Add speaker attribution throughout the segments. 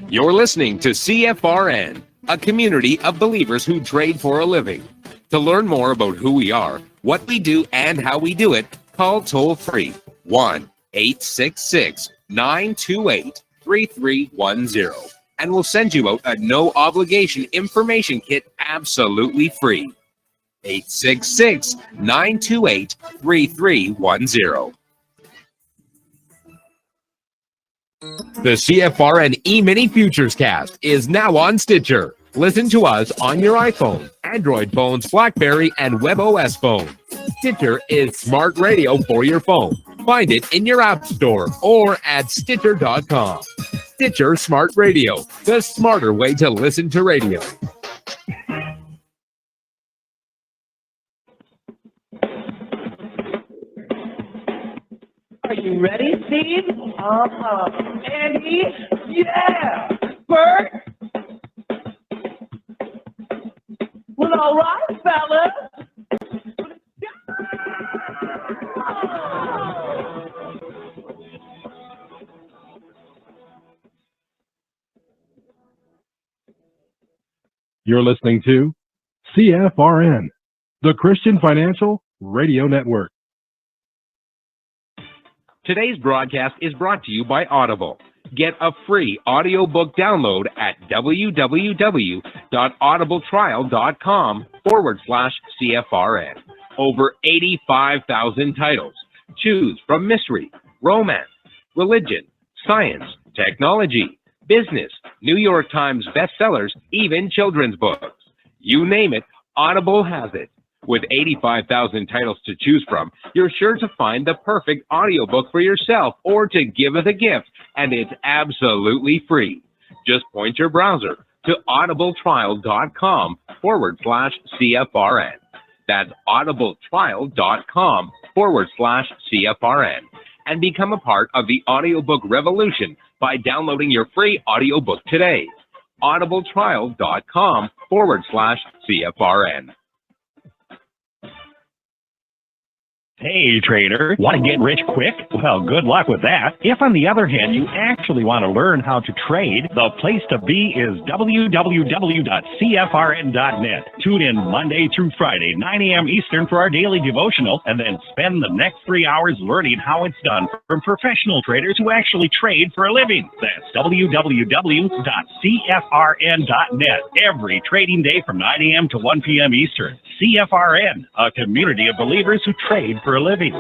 Speaker 1: You're listening to CFRN, a community of believers who trade for a living. To learn more about who we are, what we do, and how we do it, call toll-free 1-866-928-3310, and we'll send you out a no-obligation information kit absolutely free. 866-928-3310. The CFRN Emini Futures cast is now on Stitcher. Listen to us on your iPhone, Android phones, BlackBerry, and WebOS phone. Stitcher is smart radio for your phone. Find it in your app store or at Stitcher.com. Stitcher Smart Radio, the smarter way to listen to radio.
Speaker 2: Are you ready, Steve? Andy? Yeah! Bert? Well, all right, fellas.
Speaker 3: You're listening to CFRN, the Christian Financial Radio Network.
Speaker 1: Today's broadcast is brought to you by Audible. Get a free audiobook download at www.audibletrial.com/CFRN. Over 85,000 titles. Choose from mystery, romance, religion, science, technology, business, New York Times bestsellers, even children's books. You name it, Audible has it. With 85,000 titles to choose from, you're sure to find the perfect audiobook for yourself or to give as a gift, and it's absolutely free. Just point your browser to audibletrial.com/CFRN. That's audibletrial.com/CFRN. And become a part of the audiobook revolution by downloading your free audiobook today. audibletrial.com/CFRN.
Speaker 4: Hey, trader, want to get rich quick? Well, good luck with that. If, on the other hand, you actually want to learn how to trade, the place to be is www.cfrn.net. Tune in Monday through Friday, 9 a.m. Eastern for our daily devotional, and then spend the next 3 hours learning how it's done from professional traders who actually trade for a living. That's www.cfrn.net. Every trading day from 9 a.m. to 1 p.m. Eastern. CFRN, a community of believers who trade for a living.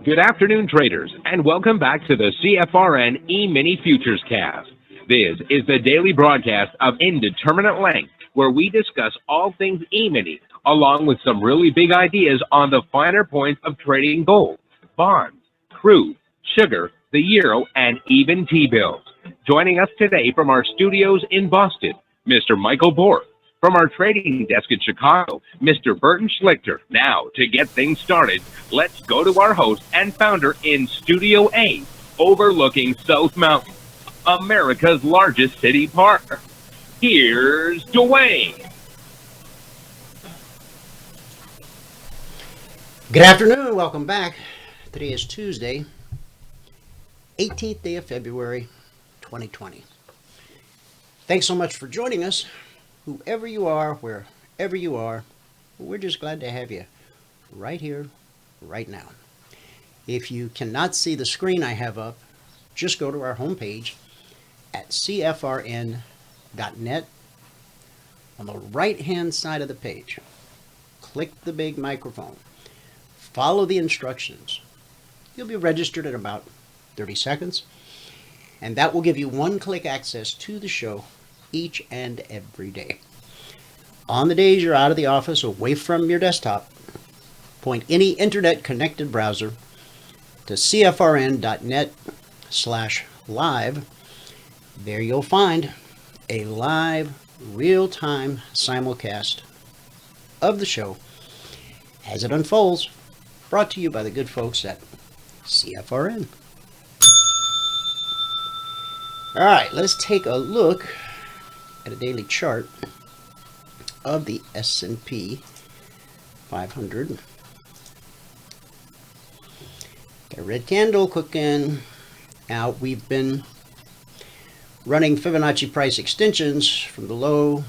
Speaker 1: Good afternoon, traders, and welcome back to the CFRN Emini Futures cast. This is the daily broadcast of Indeterminate Length, where we discuss all things Emini, along with some really big ideas on the finer points of trading gold, bonds, crude, sugar, the euro, and even T-bills. Joining us today from our studios in Boston, Mr. Michael Borth. From our trading desk in Chicago, Mr. Burton Schlichter. Now, to get things started, let's go to our host and founder in Studio A, overlooking South Mountain, America's largest city park. Here's Dwayne.
Speaker 5: Good afternoon. Welcome back. Today is Tuesday, 18th day of February, 2020. Thanks so much for joining us. Whoever you are, wherever you are, we're just glad to have you right here, right now. If you cannot see the screen I have up, just go to our homepage at CFRN.net. On the right-hand side of the page, click the big microphone. Follow the instructions. You'll be registered in about 30 seconds, and that will give you one-click access to the show each and every day. On the days you're out of the office, away from your desktop, point any internet-connected browser to cfrn.net/live. There you'll find a live, real-time simulcast of the show as it unfolds, brought to you by the good folks at CFRN. All right, let's take a look at a daily chart of the S&P 500. Got a red candle cooking. Now we've been running Fibonacci price extensions from the low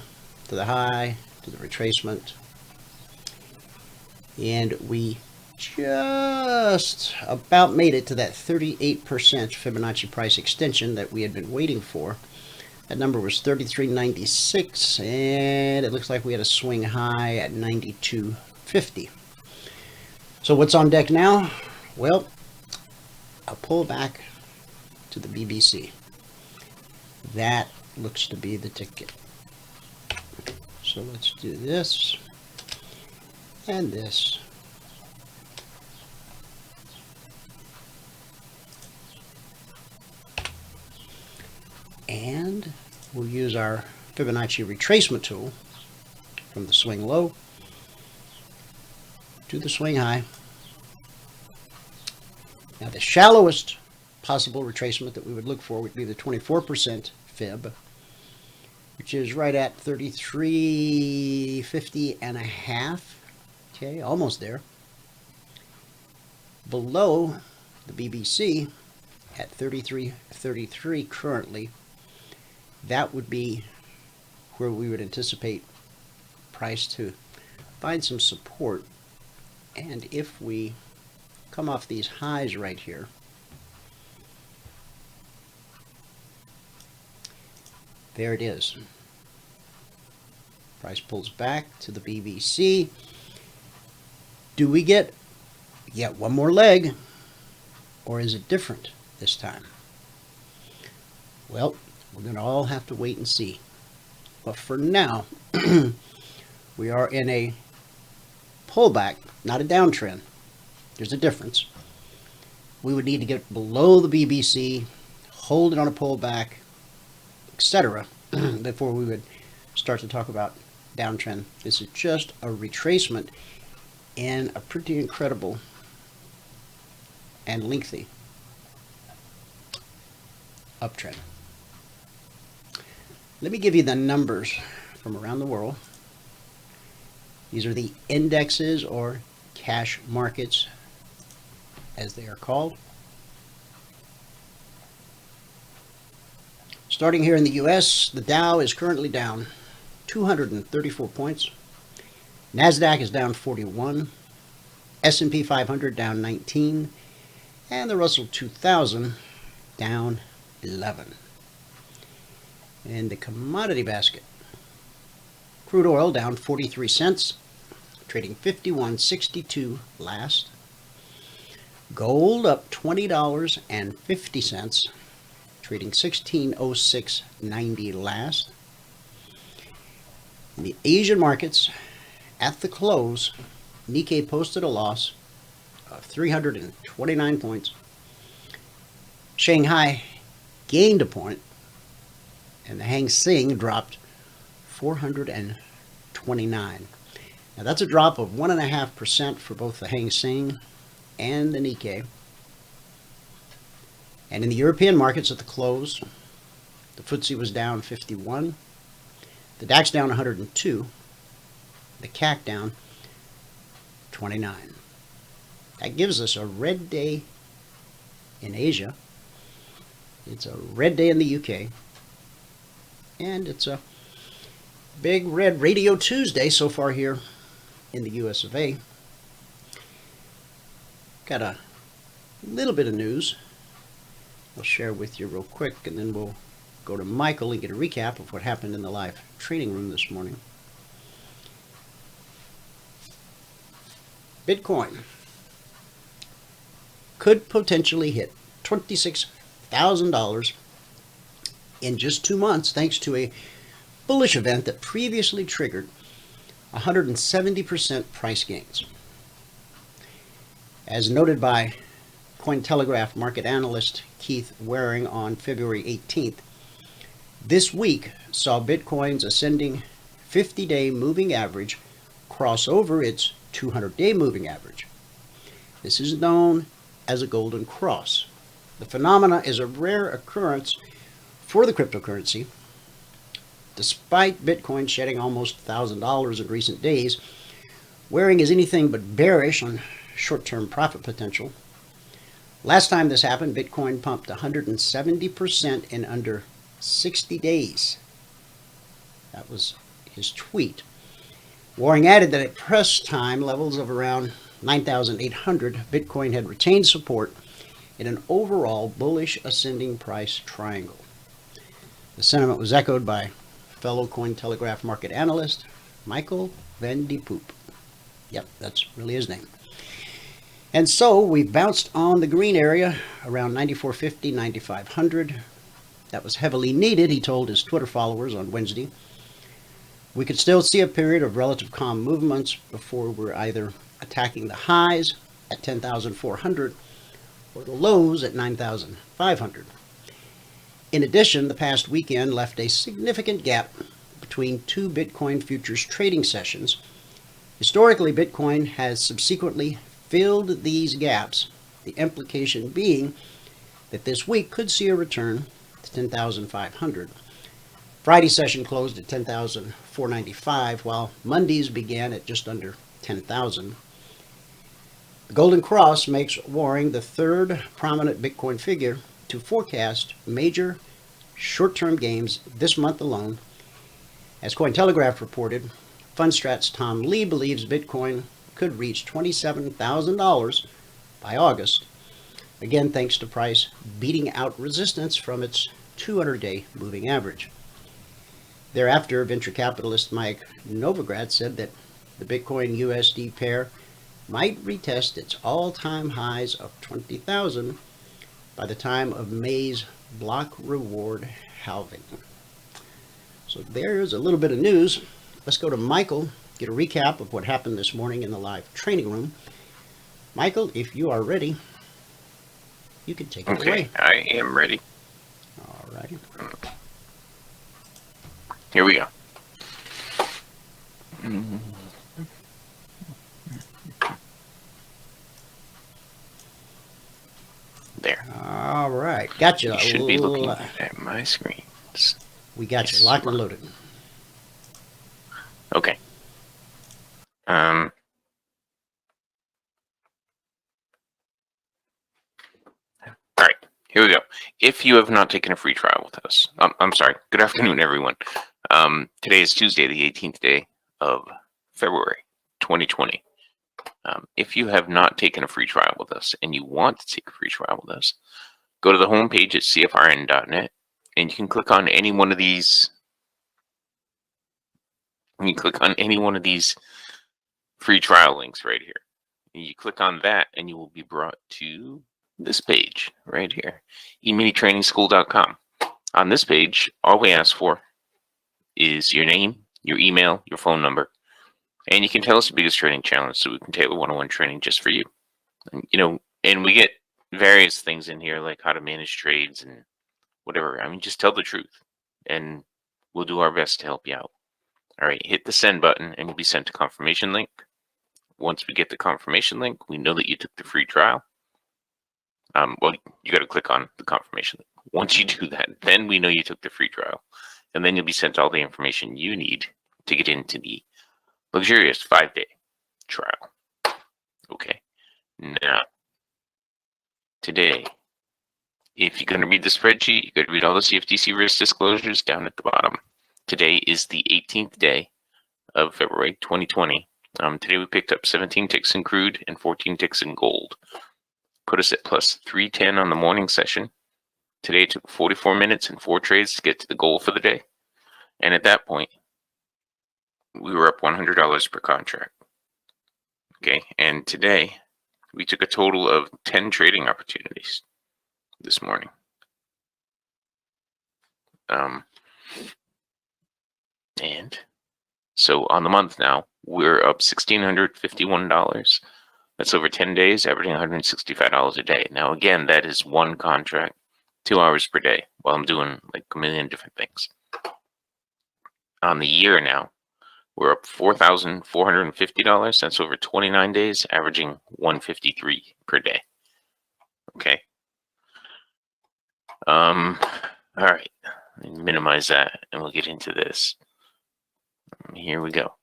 Speaker 5: to the high to the retracement. And we just about made it to that 38% Fibonacci price extension that we had been waiting for. That number was 33.96, and it looks like we had a swing high at 92.50. So what's on deck now? Well, a pullback to the BBC. That looks to be the ticket. So let's do this and this. And we'll use our Fibonacci retracement tool from the swing low to the swing high. Now the shallowest possible retracement that we would look for would be the 24% fib, which is right at 33.50 and a half. Okay, almost there. Below the BBC at 33.33 currently, that would be where we would anticipate price to find some support. And if we come off these highs right here, there it is. Price pulls back to the BBC. Do we get yet one more leg, or is it different this time? Well, we're going to all have to wait and see. But for now, we are in a pullback, not a downtrend. There's a difference. We would need to get below the BBC, hold it on a pullback, etc., before we would start to talk about downtrend. This is just a retracement in a pretty incredible and lengthy uptrend. Let me give you the numbers from around the world. These are the indexes or cash markets, as they are called. Starting here in the US, the Dow is currently down 234 points. NASDAQ is down 41. S&P 500 down 19. And the Russell 2000 down 11. In the commodity basket, crude oil down 43 cents, trading 51.62 last. Gold up $20.50, trading 1606.90 last. In the Asian markets, at the close, Nikkei posted a loss of 329 points. Shanghai gained a point, and the Hang Seng dropped 429. Now that's a drop of 1.5% for both the Hang Seng and the Nikkei. And in the European markets at the close, the FTSE was down 51, the DAX down 102, the CAC down 29. That gives us a red day in Asia. It's a red day in the UK. And it's a big red Radio Tuesday so far here in the US of A. Got a little bit of news I'll share with you real quick, and then we'll go to Michael and get a recap of what happened in the live trading room this morning. Bitcoin could potentially hit $26,000 in just 2 months, thanks to a bullish event that previously triggered 170% price gains. As noted by Cointelegraph market analyst Keith Waring on February 18th, this week saw Bitcoin's ascending 50-day moving average cross over its 200-day moving average. This is known as a golden cross. The phenomena is a rare occurrence for the cryptocurrency. Despite Bitcoin shedding almost $1,000 in recent days, Waring is anything but bearish on short-term profit potential. Last time this happened, Bitcoin pumped 170% in under 60 days. That was his tweet. Waring added that at press time, levels of around 9,800, Bitcoin had retained support in an overall bullish ascending price triangle. The sentiment was echoed by fellow Cointelegraph market analyst Michael Van de Poop. Yep, that's really his name. And so we bounced on the green area around 9450, 9500. That was heavily needed, he told his Twitter followers on Wednesday. We could still see a period of relative calm movements before we're either attacking the highs at 10,400 or the lows at 9,500. In addition, the past weekend left a significant gap between two Bitcoin futures trading sessions. Historically, Bitcoin has subsequently filled these gaps, the implication being that this week could see a return to 10,500. Friday's session closed at 10,495, while Monday's began at just under 10,000. The Golden Cross makes Waring the third prominent Bitcoin figure to forecast major short-term gains this month alone. As Cointelegraph reported, Fundstrat's Tom Lee believes Bitcoin could reach $27,000 by August, again thanks to price beating out resistance from its 200-day moving average. Thereafter, venture capitalist Mike Novogratz said that the Bitcoin USD pair might retest its all-time highs of 20,000 by the time of May's block reward halving. So there's a little bit of news. Let's go to Michael, get a recap of what happened this morning in the live training room. Michael, if you are ready, you can take it away.
Speaker 6: Okay, I am ready.
Speaker 5: All righty.
Speaker 6: Here we go. There.
Speaker 5: All right. Got you.
Speaker 6: You should be looking at my screen.
Speaker 5: We got you locked and loaded.
Speaker 6: Okay. All right, here we go. If you have not taken a free trial with us, I'm sorry. Good afternoon, everyone. Today is Tuesday, the 18th day of February, 2020. If you have not taken a free trial with us and you want to take a free trial with us, go to the homepage at CFRN.net and you can click on any one of these. You click on any one of these free trial links right here. And you click on that and you will be brought to this page right here, eminitrainingschool.com. On this page, all we ask for is your name, your email, your phone number, and you can tell us the biggest trading challenge so we can tailor one-on-one training just for you. And, and we get various things in here like how to manage trades and whatever. I mean, just tell the truth and we'll do our best to help you out. All right, hit the send button and you'll be sent a confirmation link. Once we get the confirmation link, we know that you took the free trial. Well, you got to click on the confirmation link. Once you do that, then we know you took the free trial. And then you'll be sent all the information you need to get into the luxurious 5-day trial. Okay. Now, today, if you're going to read the spreadsheet, you're going to read all the CFTC risk disclosures down at the bottom. Today is the 18th day of February 2020. Today we picked up 17 ticks in crude and 14 ticks in gold. Put us at plus 310 on the morning session. Today it took 44 minutes and 4 trades to get to the goal for the day. And at that point, we were up $100 per contract. Okay, and today we took a total of 10 trading opportunities this morning. And so on the month now, we're up $1,651. That's over 10 days, averaging $165 a day. Now, again, that is one contract, 2 hours per day, while I'm doing like a million different things. On the year now, we're up $4,450. That's over 29 days, averaging $153 per day. Okay. All right. Minimize that, and we'll get into this. Here we go.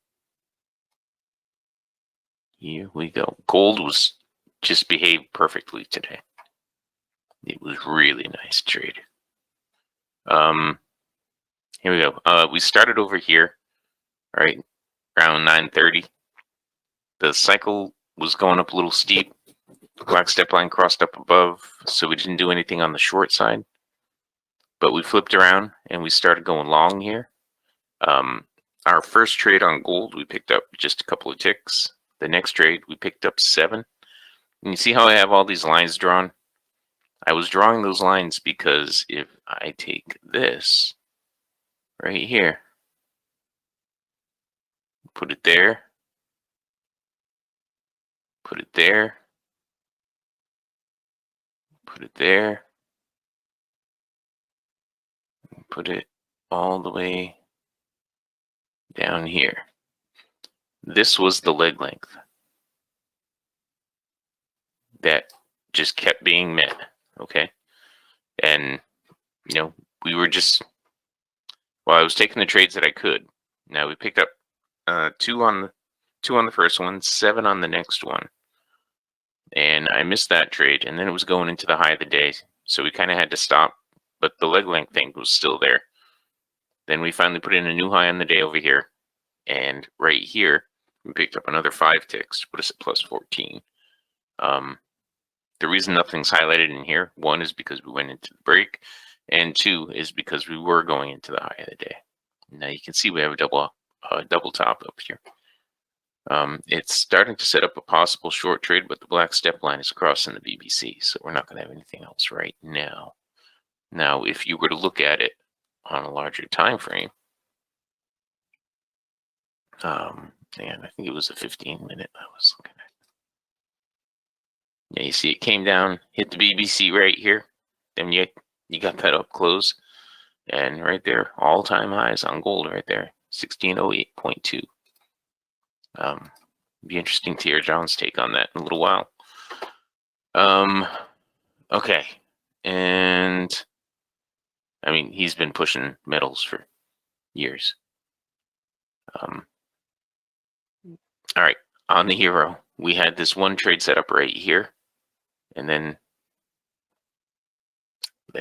Speaker 6: Here we go. Gold was just behaved perfectly today. It was really nice trade. Here we go. We started over here, right around 9:30. The cycle was going up a little steep. Black step line crossed up above, so we didn't do anything on the short side. But we flipped around and we started going long here. Our first trade on gold, we picked up just a couple of ticks. The next trade, we picked up 7. And you see how I have all these lines drawn? I was drawing those lines because if I take this right here, put it there, put it there, put it there, put it all the way down here. This was the leg length that just kept being met, okay? And, you know, we were just, well, I was taking the trades that I could. Now we picked up 2 on the first one, 7 on the next one. And I missed that trade, and then it was going into the high of the day, so we kind of had to stop, but the leg length thing was still there. Then we finally put in a new high on the day over here, and right here, we picked up another 5 ticks to put us at plus 14. The reason nothing's highlighted in here, 1 is because we went into the break, and 2 is because we were going into the high of the day. Now you can see we have a double top up here. It's starting to set up a possible short trade, but the black step line is crossing the BBC, so we're not going to have anything else right now. Now, if you were to look at it on a larger time frame, and I think it was a 15-minute I was looking at. Yeah, you see it came down, hit the BBC right here, then you got that up close, and right there, all-time highs on gold right there, 1608.2. Be interesting to hear John's take on that in a little while. Okay, and I mean, he's been pushing metals for years. All right, on the hero, we had this one trade set up right here, and then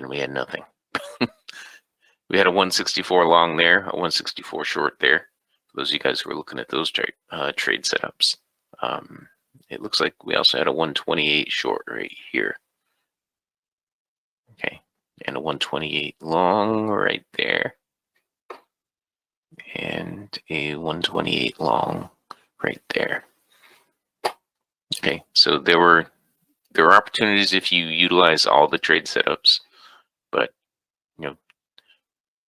Speaker 6: we had nothing. We had a 164 long there, a 164 short there. For those of you guys who were looking at those trade setups, it looks like we also had a 128 short right here. Okay, and a 128 long right there, and a 128 long right there. Okay, so there were opportunities if you utilize all the trade setups, but you know,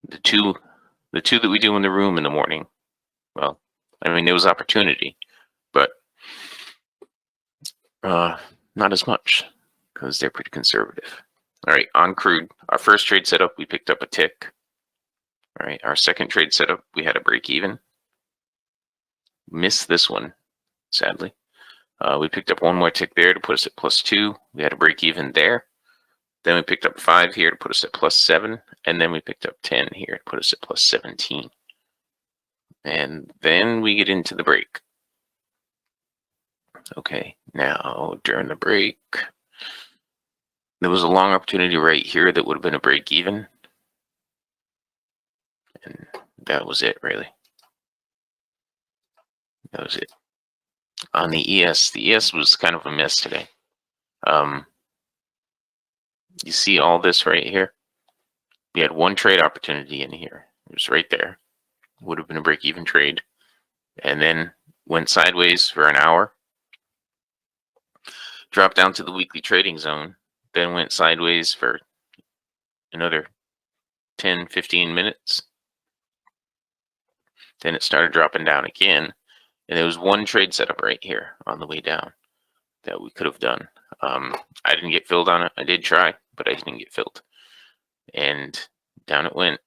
Speaker 6: the two that we do in the room in the morning, well, I mean, there was opportunity, but not as much because they're pretty conservative. All right, on crude, our first trade setup, we picked up a tick. All right, our second trade setup, we had a break even. Missed this one, sadly. We picked up one more tick there to put us at plus 2. We had a break even there. Then we picked up 5 here to put us at plus 7. And then we picked up 10 here to put us at plus 17. And then we get into the break. Okay, now during the break, there was a long opportunity right here that would have been a break even. And that was it, really. That was it. On the ES was kind of a mess today. You see all this right here? We had one trade opportunity in here. It was right there. Would have been a break-even trade. And then went sideways for an hour. Dropped down to the weekly trading zone. Then went sideways for another 10, 15 minutes. Then it started dropping down again. And there was one trade setup right here on the way down that we could have done. I didn't get filled on it. I did try, but I didn't get filled. And down it went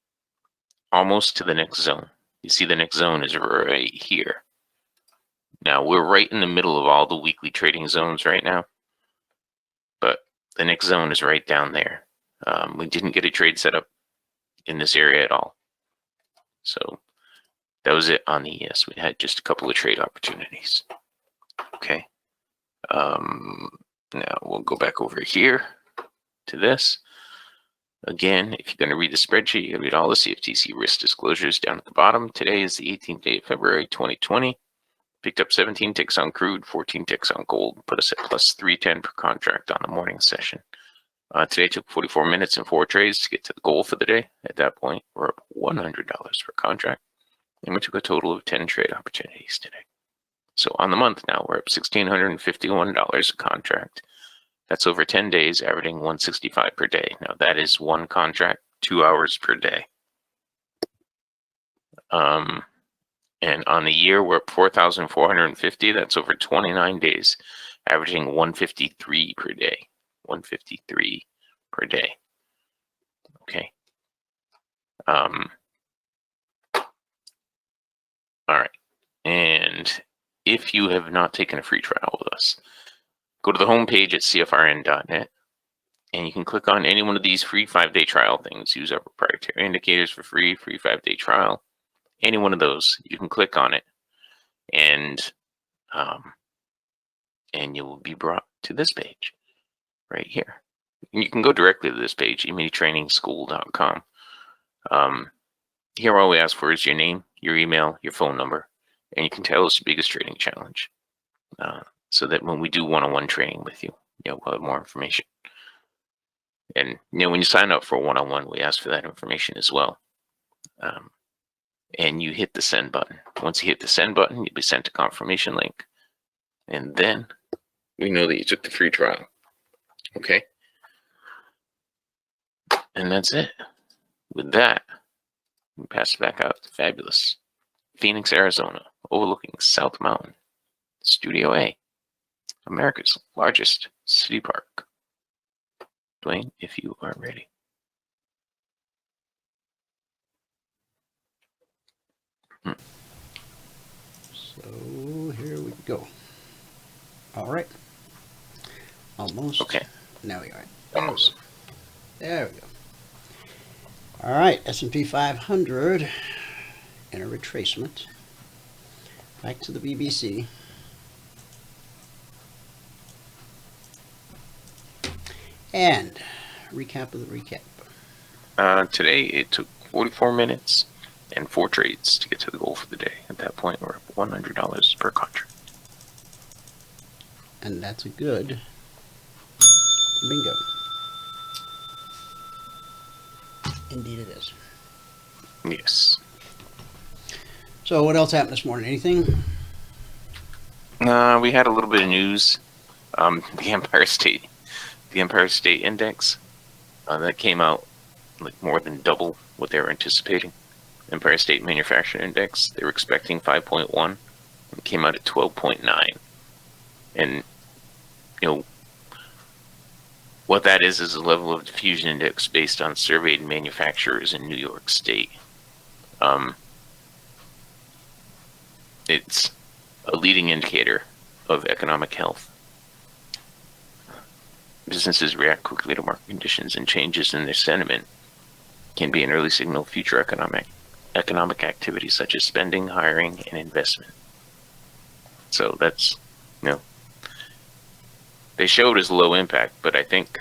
Speaker 6: almost to the next zone. You see the next zone is right here. Now we're right in the middle of all the weekly trading zones right now. But the next zone is right down there. We didn't get a trade setup in this area at all. So that was it on the ES. We had just a couple of trade opportunities. Okay. Now we'll go back over here to to this. Again, if you're going to read the spreadsheet, you're going to read all the CFTC risk disclosures down at the bottom. Today is the 18th day of February 2020. Picked up 17 ticks on crude, 14 ticks on gold, put us at plus 310 per contract on the morning session. Today took 44 minutes and 4 trades to get to the goal for the day. At that point, we're up $100 per contract, and we took a total of 10 trade opportunities today. So on the month now, we're up $1,651 a contract. That's over 10 days, averaging $165 per day. Now that is one contract, 2 hours per day. And on the year, we're up 4,450. That's over 29 days, averaging 153 per day. 153 per day. Okay. All right. And if you have not taken a free trial with us, go to the homepage at CFRN.net, and you can click on any one of these free 5-day trial things. Use our proprietary indicators for free 5-day trial. Any one of those, you can click on it, and you will be brought to this page right here. And you can go directly to this page, EminiTradingSchool.com. Here, all we ask for is your name, your email, your phone number, and you can tell us your biggest trading challenge, so that when we do one-on-one training with you, we'll have more information. And when you sign up for a one-on-one, we ask for that information as well. And you hit the send button. Once you hit the send button, you'll be sent a confirmation link, and then we know that you took the free trial. Okay. And that's it. With that, we pass it back out to fabulous Phoenix, Arizona, overlooking South Mountain, Studio A, America's largest city park. Dwayne, if you are ready.
Speaker 5: So here we go. All right. Almost.
Speaker 6: Okay.
Speaker 5: Now we are.
Speaker 6: Almost.
Speaker 5: There we go. All right. S&P 500 in a retracement. Back to the BBC. And recap of the recap.
Speaker 6: Today it took 44 minutes and 4 trades to get to the goal for the day. At that point, we're up $100 per contract.
Speaker 5: And that's a good bingo. Indeed it is.
Speaker 6: Yes.
Speaker 5: So what else happened this morning? Anything?
Speaker 6: We had a little bit of news. The Empire State Index that came out like more than double what they were anticipating. Empire State Manufacturing Index, they were expecting 5.1, and it came out at 12.9. And what that is a level of diffusion index based on surveyed manufacturers in New York State. It's a leading indicator of economic health. Businesses react quickly to market conditions, and changes in their sentiment can be an early signal of future economic activity such as spending, hiring, and investment. So that's, they showed as low impact, but I think,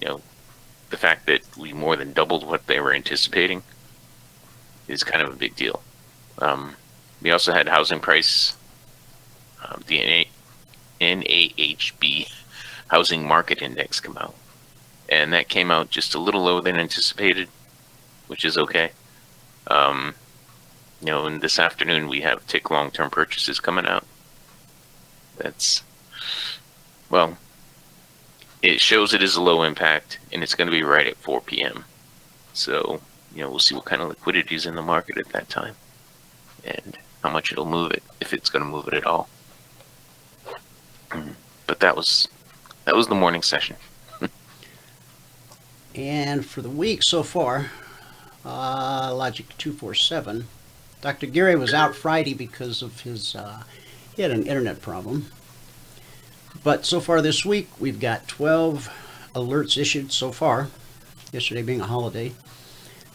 Speaker 6: the fact that we more than doubled what they were anticipating is kind of a big deal. We also had housing price, the NAHB Housing Market Index come out, and that came out just a little lower than anticipated, which is okay. And this afternoon we have tick long-term purchases coming out. That's, well, it shows it is a low impact, and it's going to be right at 4 p.m. So, we'll see what kind of liquidity is in the market at that time, and how much it'll move it, if it's going to move it at all. But that was the morning session.
Speaker 5: And for the week so far, Logic 247. Dr. Gary was out Friday because of his, he had an internet problem. But so far this week, we've got 12 alerts issued so far, yesterday being a holiday.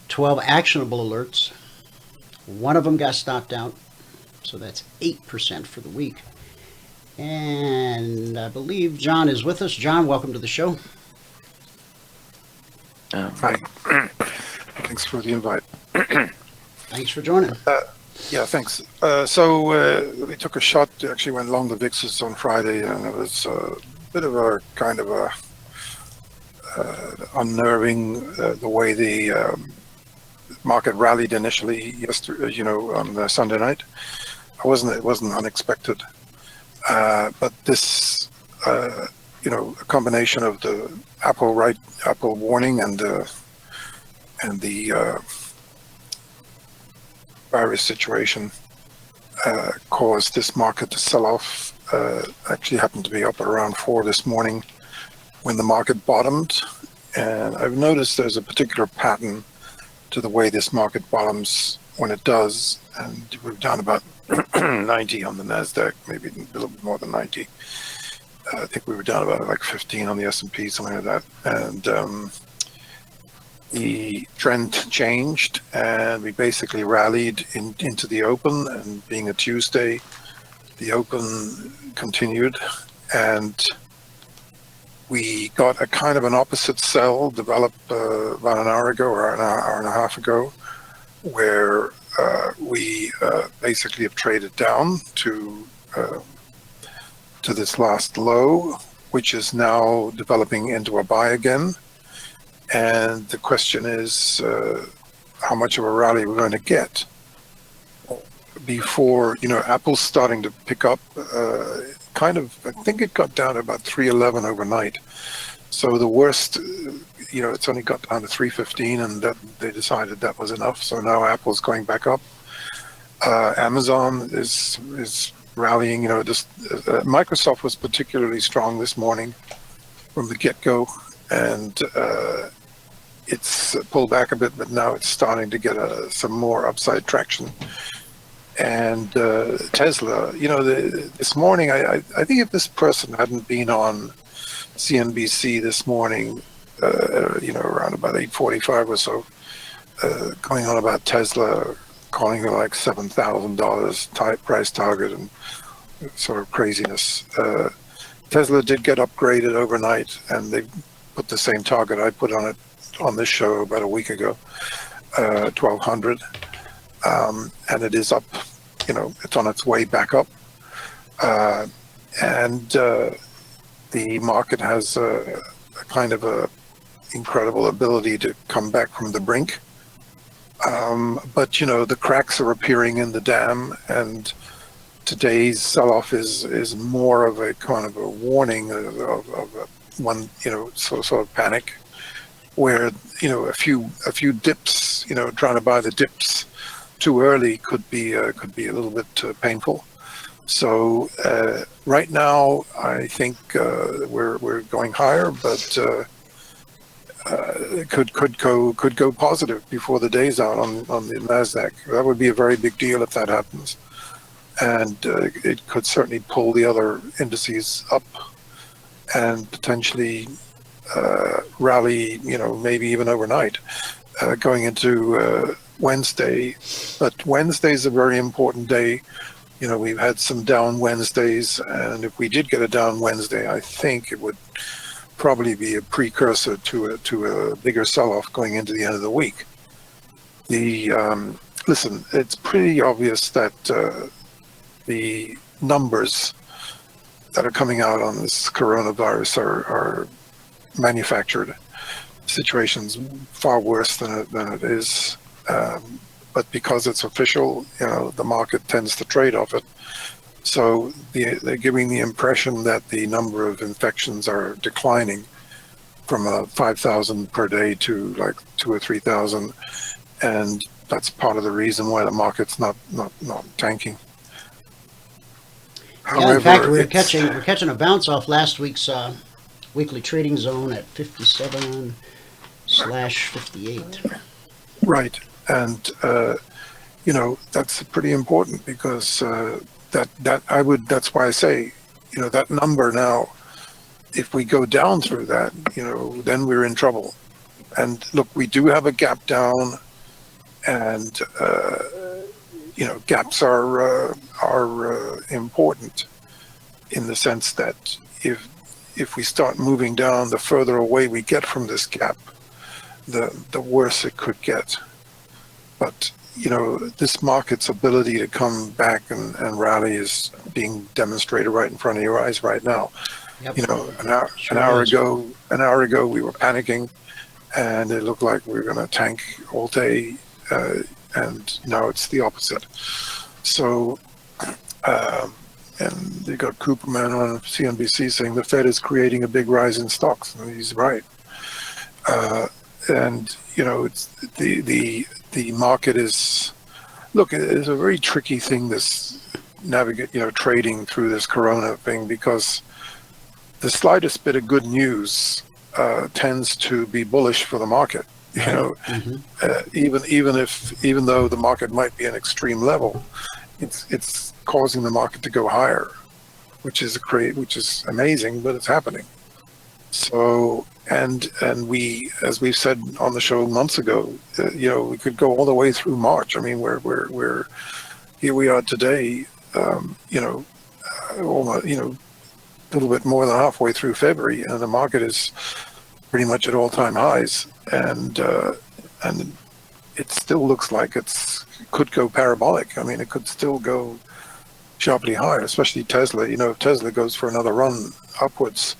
Speaker 5: 12 actionable alerts. One of them got stopped out, so that's 8% for the week. And I believe John is with us. John, welcome to the show.
Speaker 7: Hi. Thanks for the invite.
Speaker 5: Thanks for joining.
Speaker 7: Yeah, thanks. So we took a shot, actually went long the VIXs on Friday, and it was a bit of a kind of a unnerving the way the market rallied initially yesterday, on Sunday night. It wasn't unexpected, but this, a combination of the Apple warning and the virus situation caused this market to sell off. Actually happened to be up at around 4 this morning when the market bottomed, and I've noticed there's a particular pattern to the way this market bottoms when it does, and we're down about 90 on the NASDAQ, maybe a little bit more than 90. I think we were down about like 15 on the S&P, something like that, and the trend changed, and we basically rallied into the open, and being a Tuesday, the open continued, and we got a kind of an opposite sell develop about an hour ago or an hour and a half ago, where we basically have traded down to this last low, which is now developing into a buy again. And the question is how much of a rally we're going to get before, Apple's starting to pick up. I think it got down to about 311 overnight. So the worst, it's only got down to 315, and that they decided that was enough. So now Apple's going back up. Amazon is rallying. Microsoft was particularly strong this morning from the get-go, and it's pulled back a bit, but now it's starting to get some more upside traction. And Tesla, this morning, I think if this person hadn't been on CNBC this morning, around about 8:45 or so, going on about Tesla, calling it like $7,000 price target and sort of craziness. Tesla did get upgraded overnight, and they put the same target I put on it on this show about a week ago, 1,200, and it is up. It's on its way back up, and the market has a kind of a incredible ability to come back from the brink. But the cracks are appearing in the dam, and today's sell-off is more of a kind of a warning of one, sort of panic, where a few dips, trying to buy the dips too early could be a little bit painful. So right now, I think we're going higher, but it could go positive before the day's out on the Nasdaq. That would be a very big deal if that happens, and it could certainly pull the other indices up and potentially rally, maybe even overnight, going into Wednesday. But Wednesday is a very important day. We've had some down Wednesdays, and if we did get a down Wednesday, I think it would probably be a precursor to a bigger sell-off going into the end of the week. Listen, it's pretty obvious that the numbers that are coming out on this coronavirus are manufactured. Situation's far worse than it is. But because it's official, the market tends to trade off it. So they're giving the impression that the number of infections are declining from 5,000 per day to like 2,000 or 3,000, and that's part of the reason why the market's not tanking.
Speaker 5: Yeah, in fact, we're catching a bounce off last week's weekly trading zone at 57/58.
Speaker 7: Right. And, that's pretty important, because that's why I say, that number now, if we go down through that, then we're in trouble. And look, we do have a gap down, and, gaps are important in the sense that if we start moving down, the further away we get from this gap, the worse it could get. But this market's ability to come back and rally is being demonstrated right in front of your eyes right now.
Speaker 5: Yep.
Speaker 7: An hour ago we were panicking, and it looked like we were going to tank all day, and now it's the opposite. So, and they got Cooperman on CNBC saying the Fed is creating a big rise in stocks, and he's right. And it's the market is, look, it is a very tricky thing, this trading through this corona thing, because the slightest bit of good news tends to be bullish for the market. Even though the market might be an extreme level, it's causing the market to go higher, which is amazing, but it's happening. So and we, as we've said on the show months ago, we could go all the way through March. I mean, we're here we are today, almost, a little bit more than halfway through February, and the market is pretty much at all-time highs, and it still looks like it could go parabolic. I mean, it could still go sharply higher, especially Tesla. If Tesla goes for another run upwards,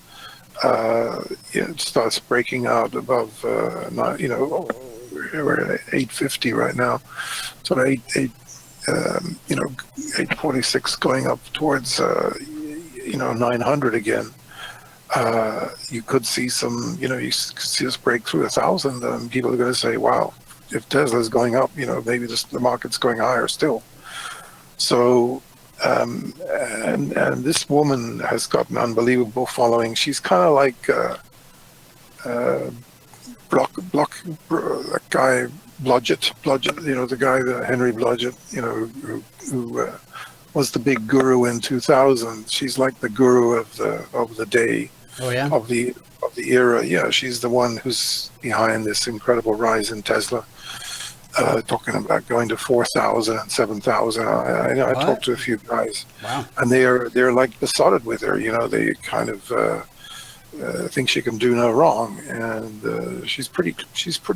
Speaker 7: it starts breaking out above, we're at 850 right now, so 846 going up towards 900 again. You could see some, you could see us break through 1,000, and people are going to say, wow, if Tesla's going up, maybe the market's going higher still. So, and this woman has got an unbelievable following. She's kind of like that guy Blodgett, the guy, Henry Blodgett, who was the big guru in 2000. She's like the guru of the day.
Speaker 5: Oh yeah.
Speaker 7: Of the era. Yeah, she's the one who's behind this incredible rise in Tesla. Talking about going to 4,000 and 7,000. I talked to a few guys.
Speaker 5: Wow.
Speaker 7: And they're like besotted with her. They kind of think she can do no wrong, and she's pretty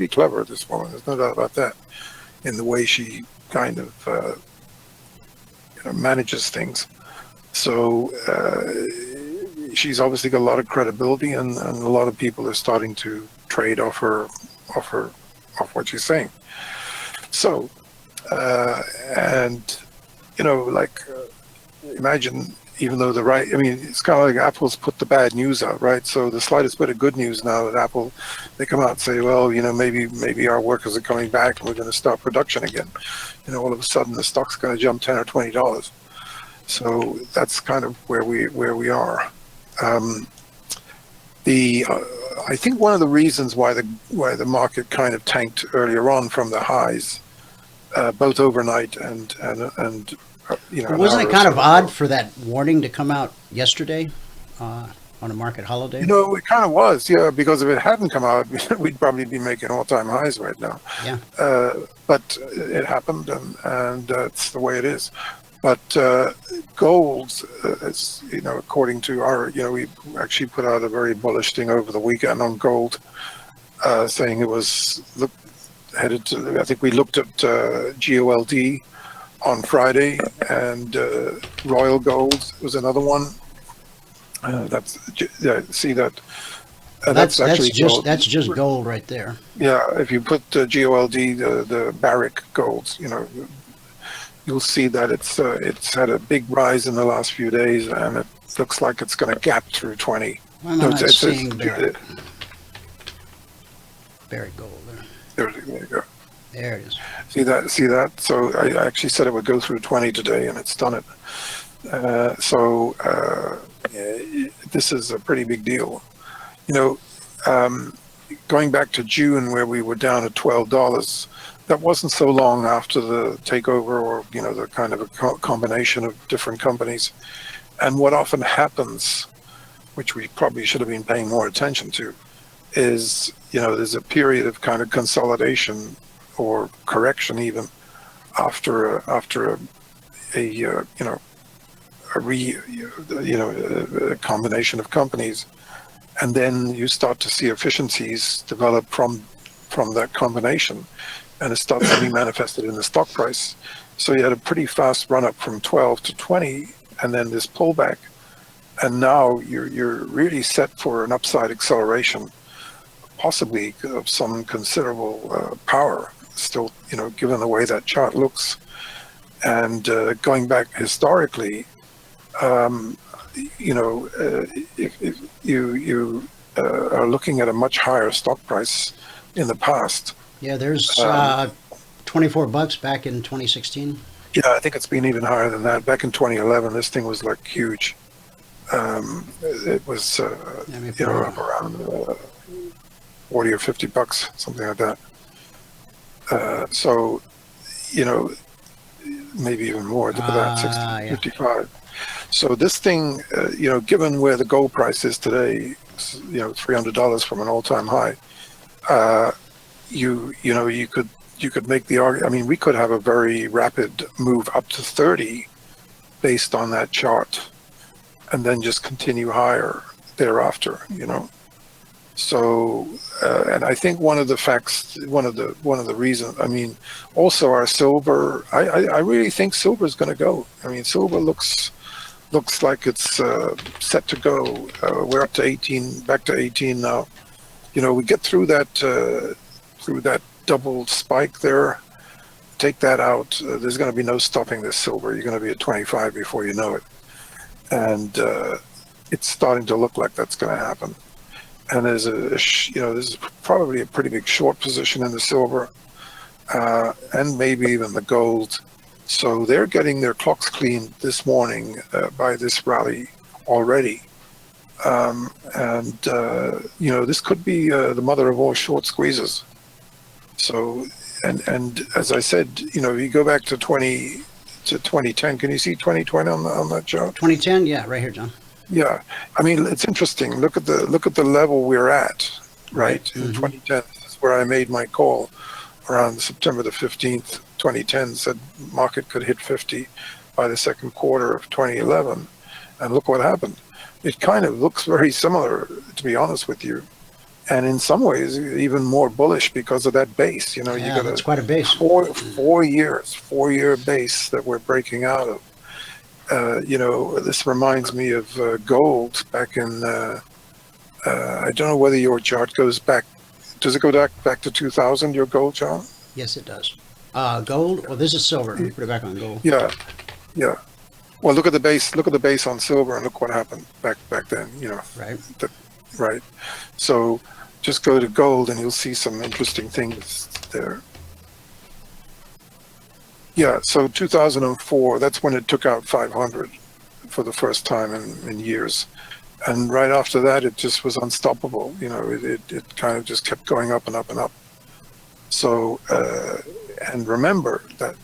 Speaker 7: clever, this woman. There's no doubt about that, in the way she kind of manages things. So she's obviously got a lot of credibility, and a lot of people are starting to trade off what she's saying. So, imagine, even though it's kind of like Apple's put the bad news out, right? So the slightest bit of good news now that Apple, they come out and say, well, maybe our workers are coming back and we're going to start production again. All of a sudden the stock's going to jump $10 or $20. So that's kind of where we are. I think one of the reasons why the market kind of tanked earlier on from the highs, both overnight and
Speaker 5: wasn't it kind of odd for that warning to come out yesterday on a market holiday?
Speaker 7: It kind of was, yeah, because if it hadn't come out, we'd probably be making all-time highs right now.
Speaker 5: Yeah.
Speaker 7: But it happened, and it's the way it is. But gold, according to our, we actually put out a very bullish thing over the weekend on gold, saying it was headed to, I think we looked at GOLD on Friday, and Royal Gold was another one. See that? That's just gold right there. Yeah, if you put GOLD, the Barrick golds, you'll see that it's had a big rise in the last few days, and it looks like it's going to gap through 20.
Speaker 5: I'm not seeing Barrick. Barrick gold there.
Speaker 7: There you go.
Speaker 5: There it is.
Speaker 7: See that? So I actually said it would go through 20 today, and it's done it. This is a pretty big deal. Going back to June, where we were down at $12, that wasn't so long after the takeover, or the kind of a combination of different companies. And what often happens, which we probably should have been paying more attention to, is there's a period of kind of consolidation or correction even after a combination of companies, and then you start to see efficiencies develop from from that combination, and it starts to be manifested in the stock price. So you had a pretty fast run up from 12 to 20, and then this pullback, and now you're really set for an upside acceleration, possibly of some considerable power. Still, given the way that chart looks, and going back historically, if you are looking at a much higher stock price in the past.
Speaker 5: Yeah, there's $24 back in 2016.
Speaker 7: Yeah, I think it's been even higher than that. Back in 2011, this thing was like huge. It was up around 40 or 50 bucks, something like that. So, maybe even more. Look at that, 60, 55. So this thing, given where the gold price is today, $300 from an all-time high, you could make the argument. I mean, we could have a very rapid move up to 30 based on that chart, and then just continue higher thereafter. So, and I think one of the reasons. I mean, also our silver. I really think silver is going to go. I mean, silver looks like it's set to go. We're up to 18, back to 18 now. We get through that double spike there. Take that out. There's going to be no stopping this silver. You're going to be at 25 before you know it, and it's starting to look like that's going to happen. And there's this is probably a pretty big short position in the silver, and maybe even the gold. So they're getting their clocks cleaned this morning by this rally already. This could be the mother of all short squeezes. So, and as I said, you go back to 2010. Can you see 2020 on that chart?
Speaker 5: 2010, yeah, right here, John.
Speaker 7: Yeah, I mean, it's interesting. Look at the level we're at, right?
Speaker 5: Mm-hmm.
Speaker 7: In 2010, this is where I made my call around September the 15th, 2010, said market could hit 50 by the second quarter of 2011. And look what happened. It kind of looks very similar, to be honest with you. And in some ways, even more bullish because of that base. You got
Speaker 5: that's quite a base.
Speaker 7: 4 year base that we're breaking out of. This reminds me of gold back in, I don't know whether your chart goes back. Does it go back to 2000, your gold chart?
Speaker 5: Yes, it does. Gold? Well, this is silver. Put it back on gold.
Speaker 7: Yeah. Well, look at the base. Look at the base on silver, and look what happened back then.
Speaker 5: Right.
Speaker 7: Right. So just go to gold, and you'll see some interesting things there. Yeah. So 2004. That's when it took out 500 for the first time in years, and right after that, it just was unstoppable. It kind of just kept going up and up and up. So, and remember that.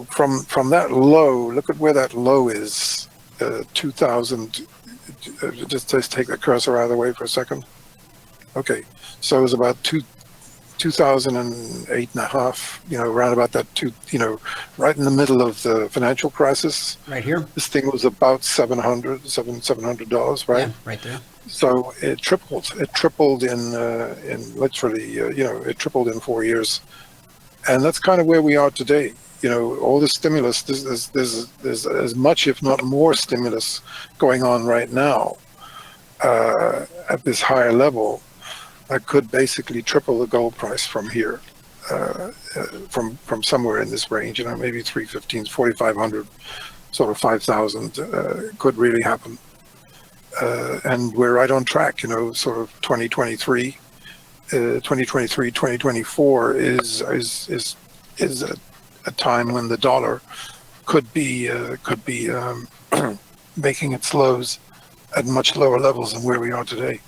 Speaker 7: From that low, look at where that low is, 2000, just take the cursor out of the way for a second. Okay, so it was about 2008 and a half, around about that right in the middle of the financial crisis.
Speaker 5: Right here?
Speaker 7: This thing was about $700, right?
Speaker 5: Yeah, right there.
Speaker 7: So it tripled. It tripled in literally, it tripled in 4 years. And that's kind of where we are today. All the stimulus, there's as much, if not more, stimulus going on right now at this higher level that could basically triple the gold price from here, from somewhere in this range, maybe 315, 4,500, sort of 5,000 could really happen. And we're right on track, sort of 2023, 2024 is a time when the dollar could be making its lows at much lower levels than where we are today.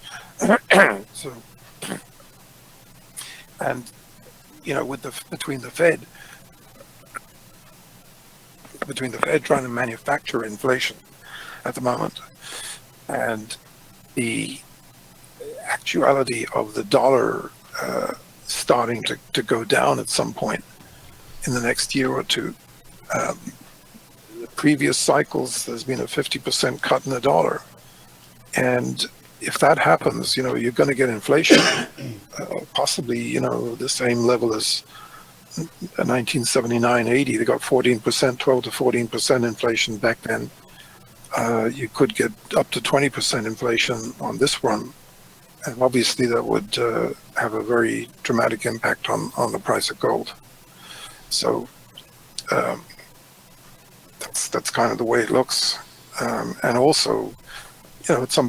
Speaker 7: So, and between the Fed trying to manufacture inflation at the moment, and the actuality of the dollar starting to go down at some point in the next year or two. The previous cycles, there's been a 50% cut in the dollar. And, if that happens, you're going to get inflation, possibly, the same level as 1979-80. They got 14%, 12 to 14% inflation back then. You could get up to 20% inflation on this run. And obviously that would have a very dramatic impact on the price of gold. So that's kind of the way it looks. And also, at some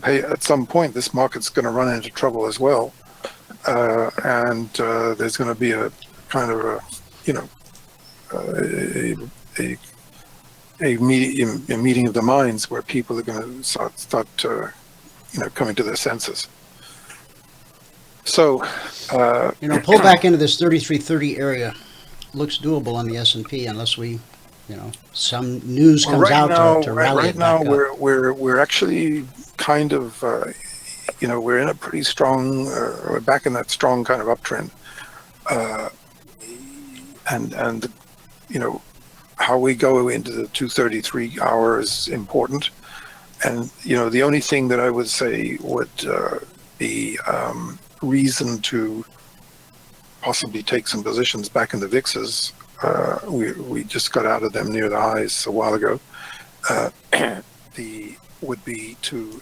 Speaker 7: point, this market's going to run into trouble as well. And there's going to be a kind of a meeting of the minds where people are going to start coming to their senses. So,
Speaker 5: pull back into this 3330 area looks doable on the S&P unless we, some news comes out to rally it back up.
Speaker 7: Right now, we're actually kind of, we're in a pretty strong, we're back in that strong kind of uptrend. And how we go into the 233 hour is important. And, the only thing that I would say would be reason to possibly take some positions back in the VIXs. We just got out of them near the highs a while ago. Would be to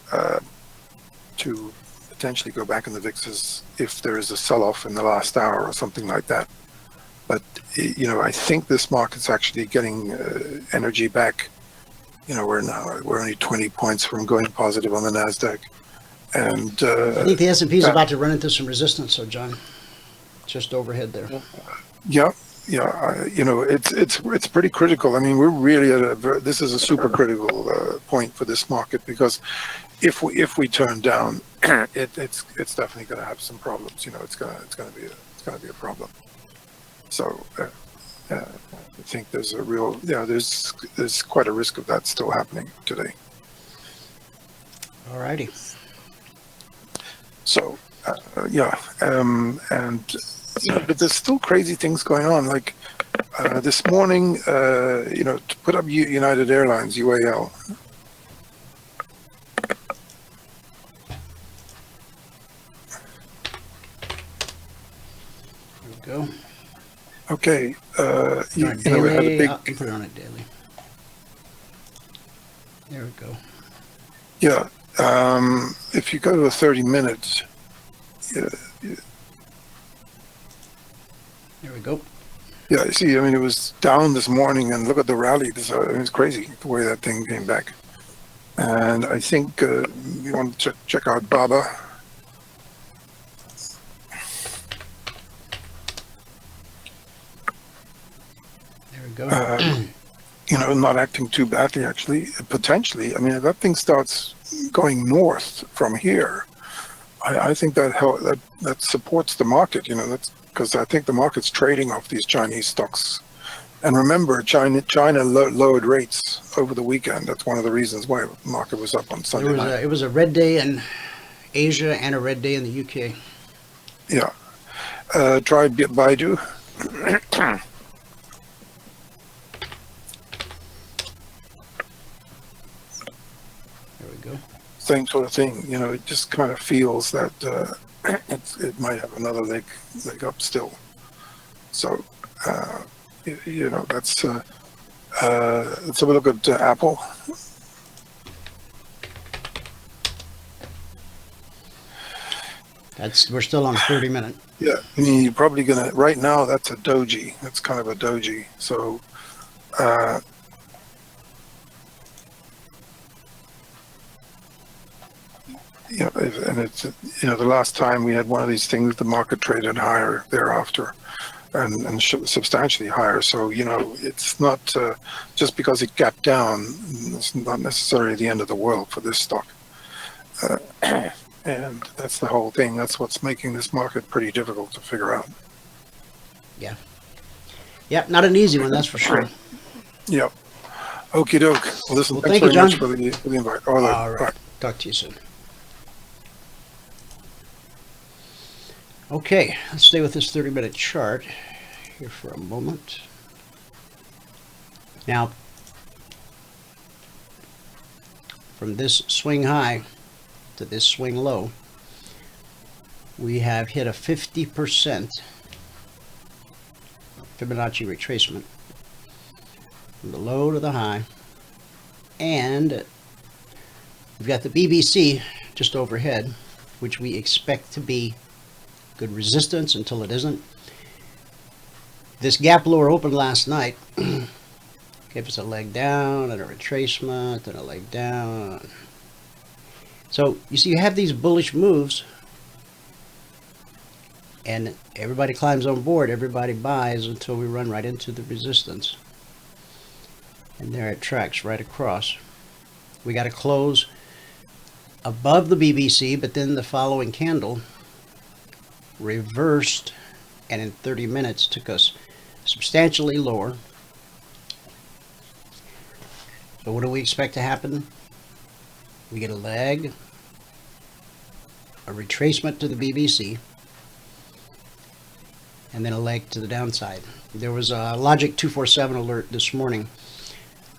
Speaker 7: potentially go back in the VIXs if there is a sell-off in the last hour or something like that. But I think this market's actually getting energy back. We're only 20 points from going positive on the Nasdaq, and
Speaker 5: I think the S&P is about to run into some resistance. So, John, just overhead there.
Speaker 7: Yeah. It's pretty critical. I mean, we're really at this is a super critical point for this market, because if we turn down, it's definitely going to have some problems. It's going to be a problem. So I think there's a real there's quite a risk of that still happening today.
Speaker 5: All righty.
Speaker 7: So but there's still crazy things going on. Like this morning, to put up United Airlines, UAL.
Speaker 5: There we go.
Speaker 7: Okay.
Speaker 5: We had a big. Put it on it daily. There we go.
Speaker 7: Yeah. If you go to a 30 minutes.
Speaker 5: There we go.
Speaker 7: Yeah, you see, I mean, it was down this morning, and look at the rally. It's crazy the way that thing came back. And I think you want to check out BABA.
Speaker 5: There we go.
Speaker 7: Not acting too badly, actually. Potentially, I mean, if that thing starts going north from here, I think that supports the market. That's because I think the market's trading off these Chinese stocks. And remember, China lowered rates over the weekend. That's one of the reasons why the market was up on Sunday night.
Speaker 5: It was a red day in Asia and a red day in the UK.
Speaker 7: Yeah. Try Baidu.
Speaker 5: There we go.
Speaker 7: Same sort of thing. It just kind of feels that it might have another leg up still. So, that's. Let's have a look at Apple.
Speaker 5: We're still on 30-minute.
Speaker 7: Yeah, I mean, you're probably gonna right now. That's a doji. That's kind of a doji. So. And it's the last time we had one of these things, the market traded higher thereafter, and substantially higher. So it's not just because it gapped down, it's not necessarily the end of the world for this stock. And that's the whole thing. That's what's making this market pretty difficult to figure out.
Speaker 5: Yeah. Yep, not an easy one, that's for sure.
Speaker 7: Yep. Okie doke. Well, listen, thanks very much for the invite. All
Speaker 5: right. Talk to you soon. Okay, let's stay with this 30-minute chart here for a moment. Now, from this swing high, to this swing low, we have hit a 50% Fibonacci retracement from the low to the high, and we've got the BBC just overhead, which we expect to be good resistance until it isn't. This gap lower opened last night, gave us a leg down and a retracement and a leg down. So you see, you have these bullish moves and everybody climbs on board, everybody buys until we run right into the resistance. And there it tracks right across. We got to close above the BBC, but then the following candle reversed and in 30 minutes took us substantially lower. So what do we expect to happen? We get a leg, a retracement to the BBC, and then a leg to the downside. There was a Logic 247 alert this morning,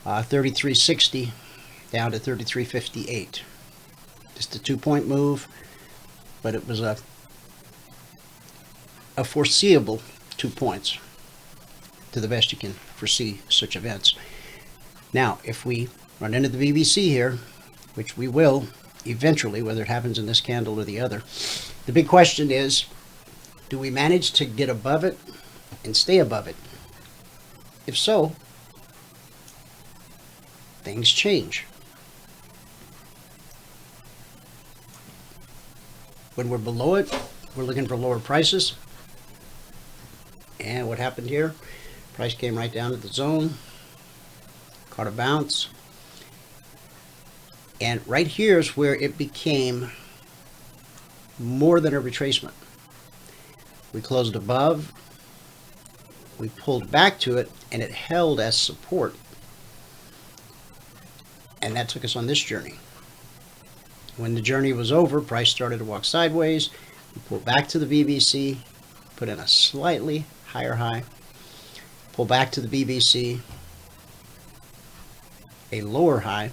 Speaker 5: 3360 down to 3358. Just a 2-point move, but it was a foreseeable 2 points to the best you can foresee such events. Now, if we run into the BBC here, which we will eventually, whether it happens in this candle or the other, the big question is, do we manage to get above it and stay above it? If so, things change. When we're below it, we're looking for lower prices. And what happened here? Price came right down to the zone, caught a bounce. And right here is where it became more than a retracement. We closed above, we pulled back to it, and it held as support. And that took us on this journey. When the journey was over, price started to walk sideways. We pulled back to the BBC, put in a slightly higher high, pull back to the BBC, a lower high,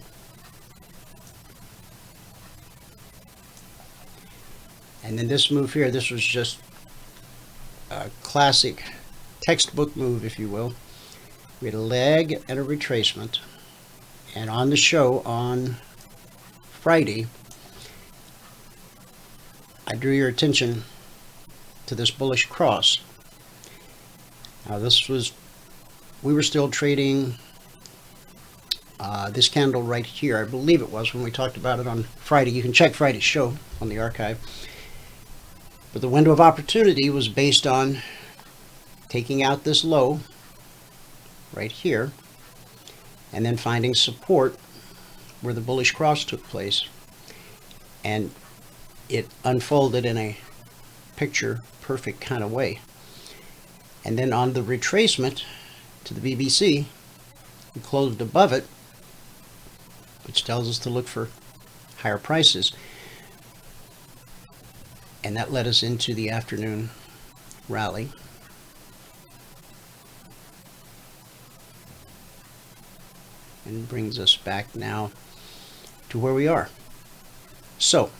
Speaker 5: and then this move here, this was just a classic textbook move, if you will. We had a leg and a retracement, and on the show on Friday, I drew your attention to this bullish cross. Now this was, we were still trading this candle right here, I believe it was, when we talked about it on Friday. You can check Friday's show on the archive. But the window of opportunity was based on taking out this low right here and then finding support where the bullish cross took place, and it unfolded in a picture perfect kind of way. And then on the retracement to the BBC, we closed above it, which tells us to look for higher prices. And that led us into the afternoon rally. And brings us back now to where we are. So,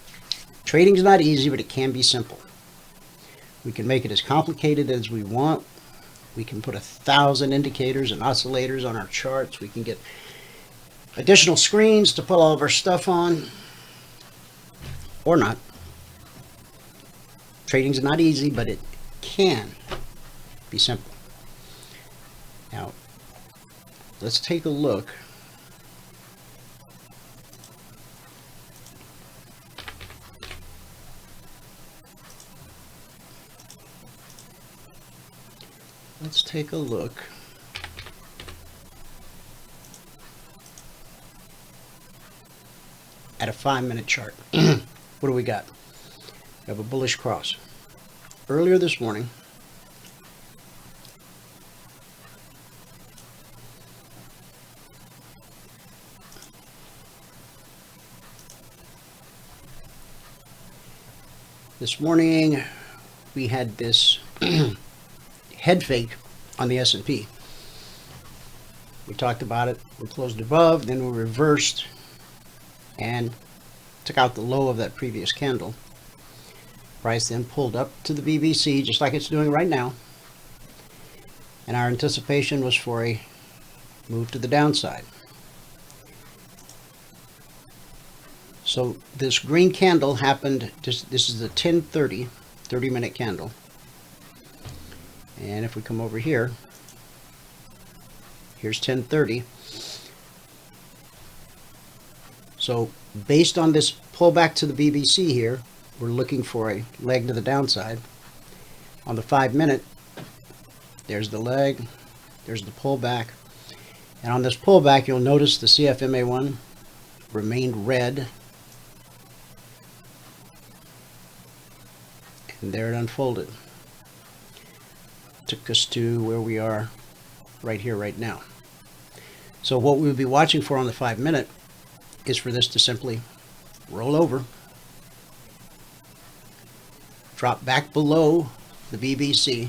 Speaker 5: trading is not easy, but it can be simple. We can make it as complicated as we want. We can put 1,000 indicators and oscillators on our charts. We can get additional screens to put all of our stuff on, or not. Trading's not easy, but it can be simple. Now, let's take a look at a 5-minute chart. What do we got? We have a bullish cross. Earlier this morning, we had this head fake on the S&P. We talked about it. We closed above, then we reversed, and took out the low of that previous candle. Price then pulled up to the BBC just like it's doing right now. And our anticipation was for a move to the downside. So this green candle happened, this is the 10:30, 30-minute candle. And if we come over here, here's 10:30. So based on this pullback to the BBC here, we're looking for a leg to the downside. On the 5-minute, there's the leg, there's the pullback. And on this pullback, you'll notice the CFMA1 remained red. And there it unfolded. Took us to where we are right here, right now. So what we would be watching for on the 5-minute is for this to simply roll over, drop back below the BBC,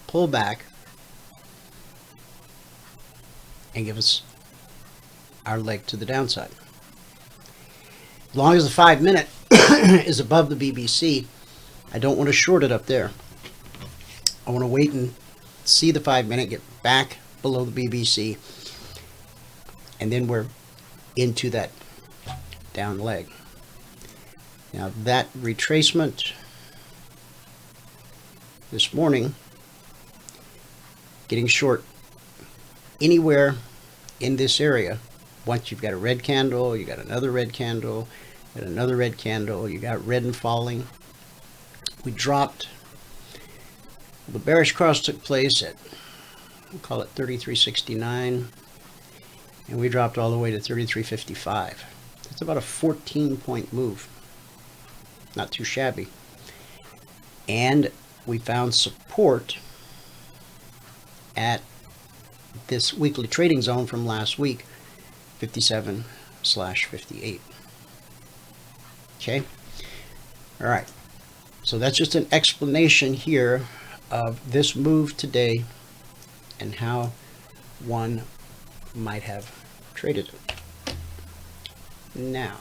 Speaker 5: pull back, and give us our leg to the downside. As long as the 5-minute is above the BBC, I don't want to short it up there. I want to wait and see the 5-minute get back below the BBC, and then we're into that down leg. Now that retracement this morning, getting short anywhere in this area, once you've got a red candle, you got another red candle, and another red candle, you got red and falling. We dropped, the bearish cross took place at, we'll call it 33.69, and we dropped all the way to 33.55. That's about a 14-point move. Not too shabby. And we found support at this weekly trading zone from last week, 57/58. Okay? All right. So that's just an explanation here of this move today and how one might have traded it. Now,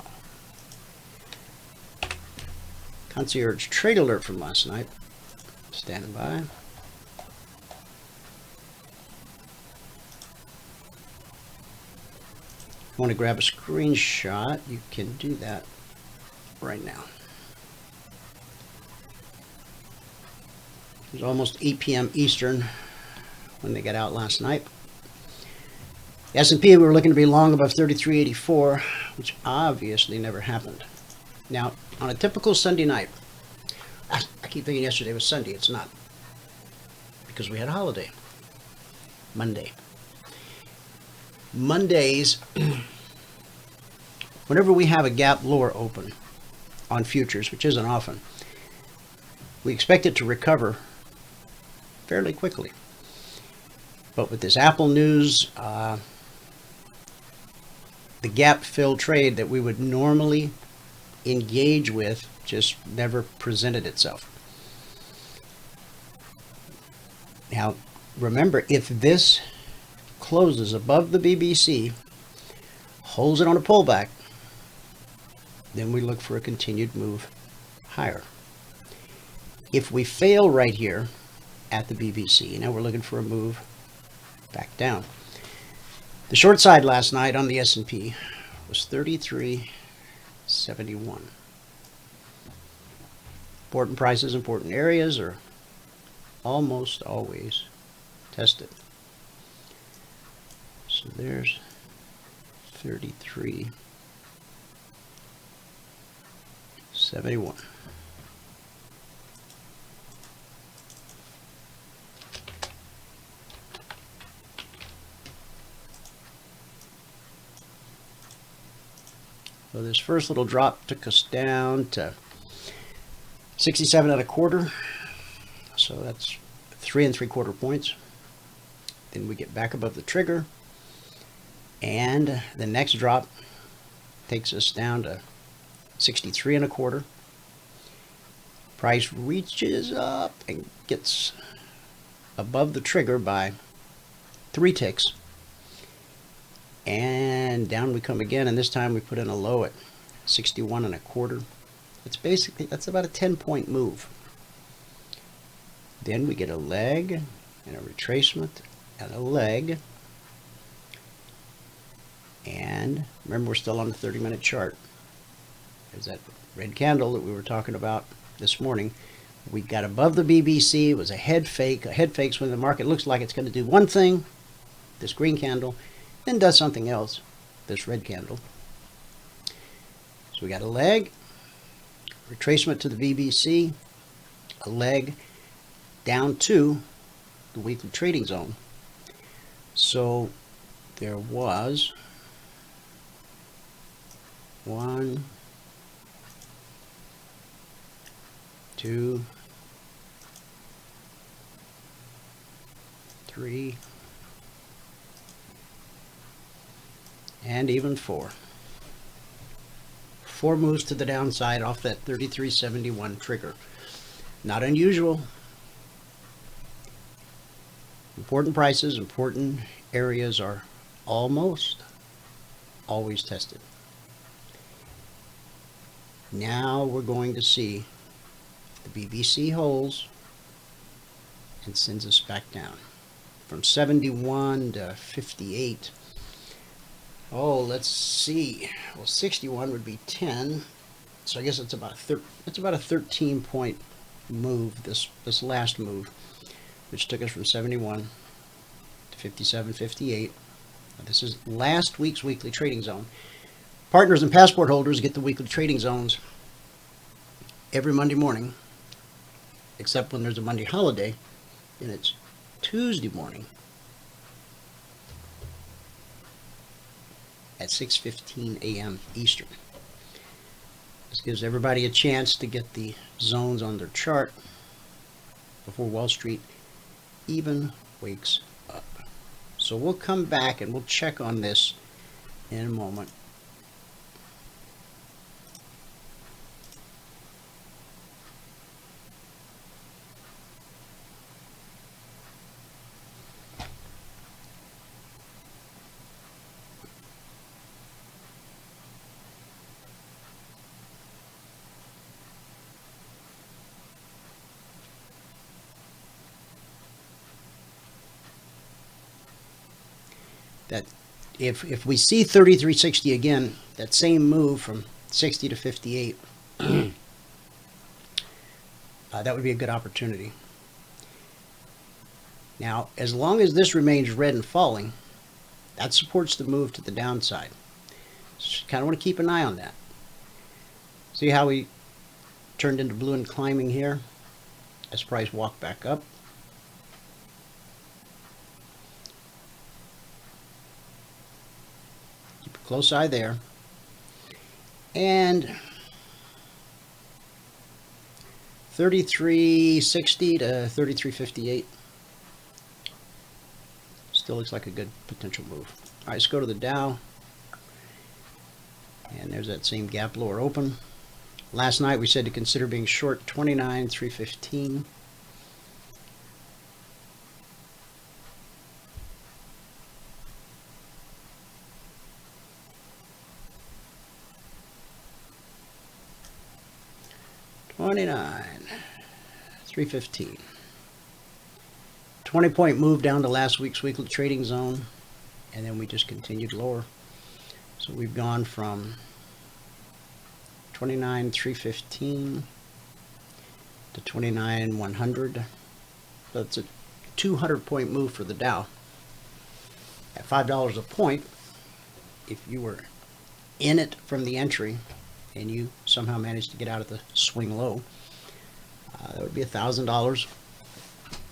Speaker 5: Concierge Trade Alert from last night. Standing by. Want to grab a screenshot, you can do that right now. It was almost 8 p.m. Eastern when they got out last night. The S&P, we were looking to be long above 33.84, which obviously never happened. Now, on a typical Sunday night, I keep thinking yesterday was Sunday. It's not, because we had a holiday. Monday. Mondays, whenever we have a gap lower open on futures, which isn't often, we expect it to recover fairly quickly. But with this Apple news, the gap fill trade that we would normally engage with just never presented itself. Now, remember, if this closes above the BBC, holds it on a pullback, then we look for a continued move higher. If we fail right here at the BBC, now we're looking for a move back down. The short side last night on the S&P was 33.71. Important prices, important areas are almost always tested. So there's 33.71. So this first little drop took us down to 67 1/4. So that's 3 3/4 points. Then we get back above the trigger, and the next drop takes us down to 63 1/4. Price reaches up and gets above the trigger by 3 ticks, and down we come again, and this time we put in a low at 61.25. It's basically, that's about a 10-point move. Then we get a leg and a retracement and a leg. And remember, we're still on the 30-minute chart. There's that red candle that we were talking about this morning. We got above the BBC. It was a head fake. A head fake's when the market looks like it's going to do one thing, this green candle, then does something else, this red candle. So we got a leg, retracement to the BBC, a leg down to the weekly trading zone. So there was 1, 2, 3, and even 4. 4 moves to the downside off that 33.71 trigger. Not unusual. Important prices, important areas are almost always tested. Now we're going to see the BBC holds and sends us back down from 71 to 58. Oh, let's see. Well, 61 would be 10, so I guess it's about a 13-point move. This last move, which took us from 71 to 57, 58. Now, this is last week's weekly trading zone. Partners and passport holders get the weekly trading zones every Monday morning, except when there's a Monday holiday, and it's Tuesday morning at 6:15 a.m. Eastern. This gives everybody a chance to get the zones on their chart before Wall Street even wakes up. So we'll come back and we'll check on this in a moment. That if we see 33.60 again, that same move from 60 to 58, that would be a good opportunity. Now, as long as this remains red and falling, that supports the move to the downside. So kind of want to keep an eye on that. See how we turned into blue and climbing here as price walked back up. Close eye there. And 33.60 to 33.58 still looks like a good potential move. All right, let's go to the Dow. And there's that same gap lower open. Last night we said to consider being short 29,315. $29,315. 20-point move down to last week's weekly trading zone, and then we just continued lower. So we've gone from 29,315 to 29,100. So it's a 200-point move for the Dow. At $5 a point, if you were in it from the entry and you somehow managed to get out at the swing low, that would be $1,000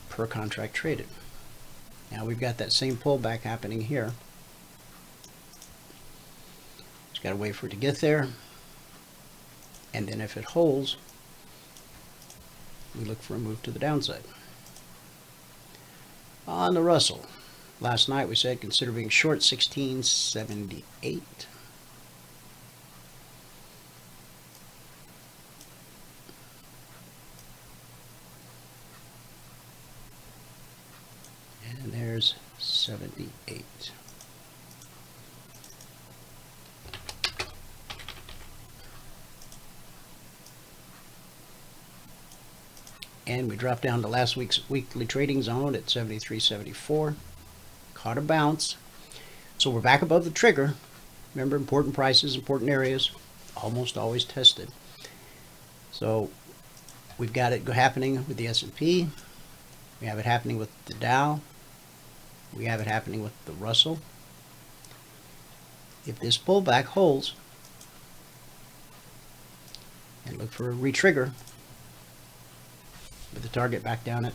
Speaker 5: per contract traded. Now we've got that same pullback happening here. Just got to wait for it to get there, and then if it holds, we look for a move to the downside. On the Russell, last night we said consider being short 1678. And there's 78. and we dropped down to last week's weekly trading zone at 73.74. Caught a bounce. So we're back above the trigger. Remember, important prices, important areas, almost always tested. So we've got it happening with the S&P. We have it happening with the Dow. We have it happening with the Russell. If this pullback holds, and look for a retrigger with the target back down at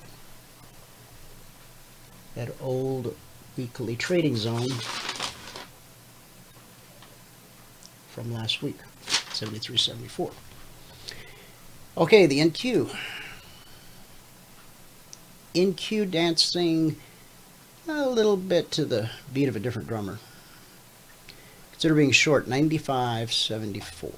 Speaker 5: that old weekly trading zone from last week, 73.74. Okay, the NQ. NQ dancing a little bit to the beat of a different drummer. Consider being short, 95.74.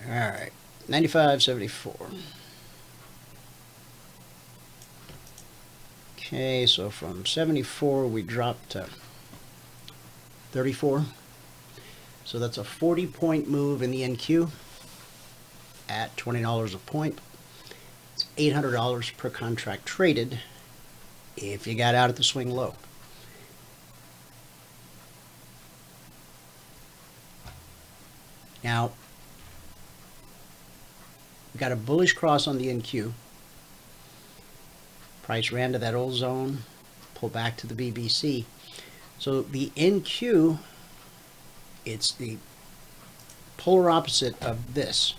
Speaker 5: All right, 95.74. Okay, so from 74 we dropped to 34. So that's a 40-point move in the NQ at $20 a point. It's $800 per contract traded if you got out at the swing low. Now, we got a bullish cross on the NQ. Price ran to that old zone, pulled back to the BBC. So the NQ, it's the polar opposite of this.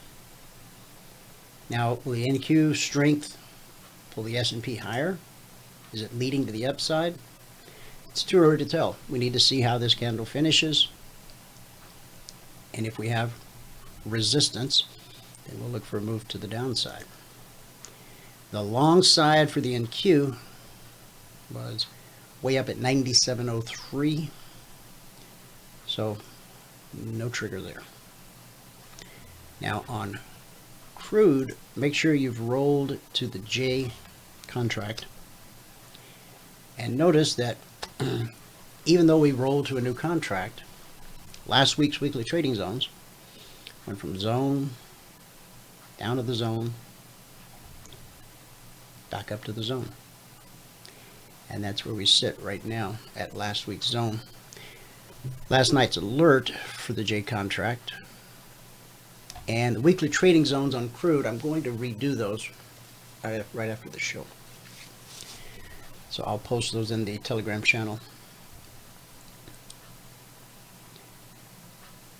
Speaker 5: Now, will the NQ strength pull the S&P higher? Is it leading to the upside? It's too early to tell. We need to see how this candle finishes. And if we have resistance, then we'll look for a move to the downside. The long side for the NQ was way up at 97.03. So no trigger there. Now on crude, make sure you've rolled to the J contract. And notice that even though we rolled to a new contract, last week's weekly trading zones went from zone down to the zone, back up to the zone. And that's where we sit right now at last week's zone. Last night's alert for the J contract and the weekly trading zones on crude, I'm going to redo those right after the show. So I'll post those in the Telegram channel.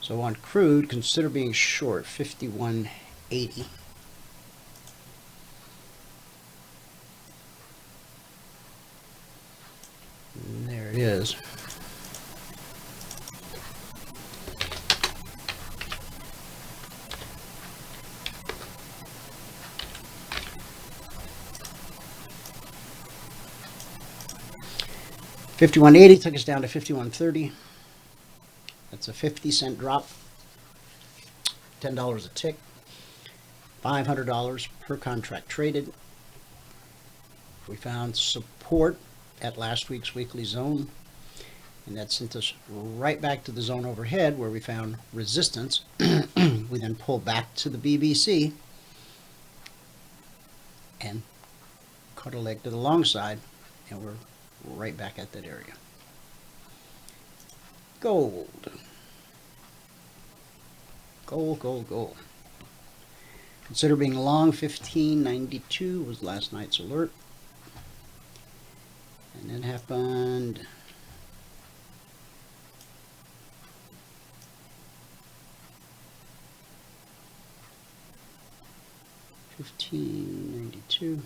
Speaker 5: So on crude, consider being short, 51.80. And there it is. $51.80 took us down to $51.30. That's a 50-cent drop. $10 a tick. $500 per contract traded. We found support at last week's weekly zone, and that sent us right back to the zone overhead where we found resistance. We then pulled back to the BBC and caught a leg to the long side, and we're right back at that area. Gold. Gold. Consider being long, 15.92 was last night's alert. And it happened $15.92.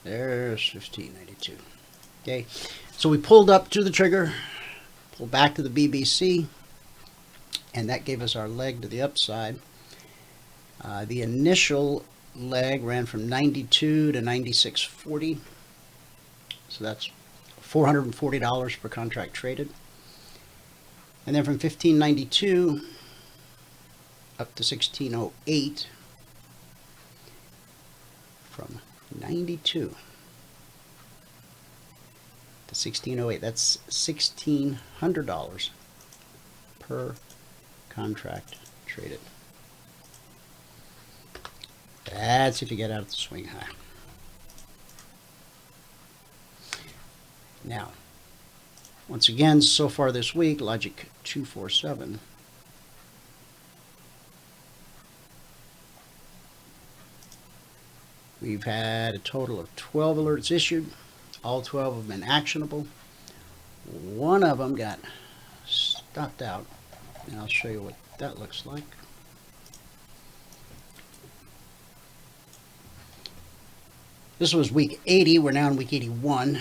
Speaker 5: There's 15.92. Okay, so we pulled up to the trigger, pulled back to the BBC, and that gave us our leg to the upside. The initial leg ran from 92 to 96.40, so that's $440 per contract traded. And then from 1592 up to 1608, from 92 to 1608, that's $1,600 per contract traded. That's if you get out of the swing high. Now, once again, so far this week, Logic 247. We've had a total of 12 alerts issued. All 12 have been actionable. One of them got stopped out, and I'll show you what that looks like. This was week 80. We're now in week 81.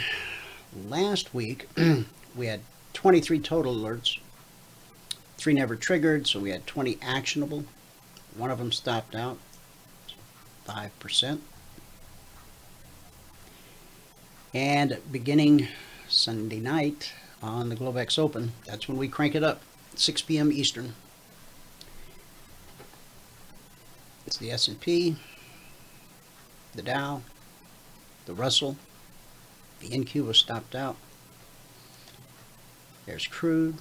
Speaker 5: Last week, we had 23 total alerts. 3 never triggered, so we had 20 actionable. One of them stopped out, 5%. And beginning Sunday night on the Globex Open, that's when we crank it up, 6 p.m. Eastern. It's the S&P, the Dow, the Russell, the NQ was stopped out. There's crude,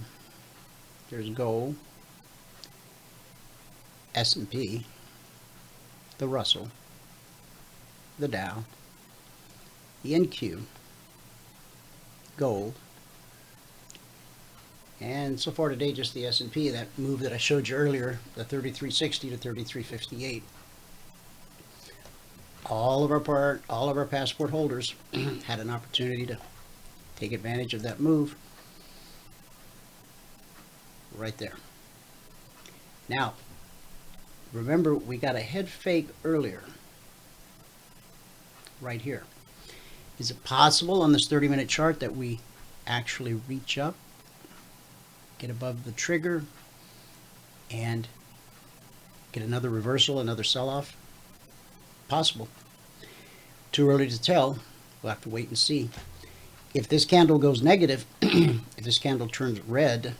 Speaker 5: there's gold, S&P, the Russell, the Dow, the NQ, gold, and so far today just the S&P, that move that I showed you earlier, the 3360 to 3358. All of our passport holders had an opportunity to take advantage of that move right there. Now, remember we got a head fake earlier, right here. Is it possible on this 30-minute chart that we actually reach up, get above the trigger, and get another reversal, another sell-off? Possible. Too early to tell. We'll have to wait and see. If this candle goes negative, if this candle turns red,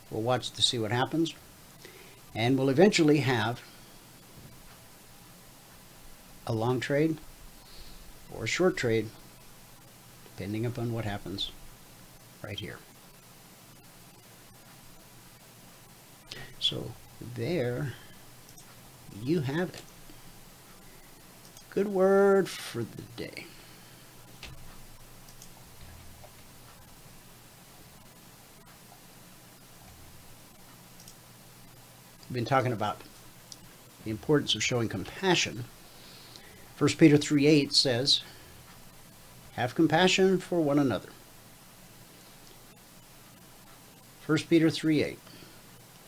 Speaker 5: we'll watch to see what happens, and we'll eventually have a long trade or a short trade, depending upon what happens right here. So there you have it. Good word for the day. We've been talking about the importance of showing compassion. 1 Peter 3:8 says, have compassion for one another. 1 Peter 3:8.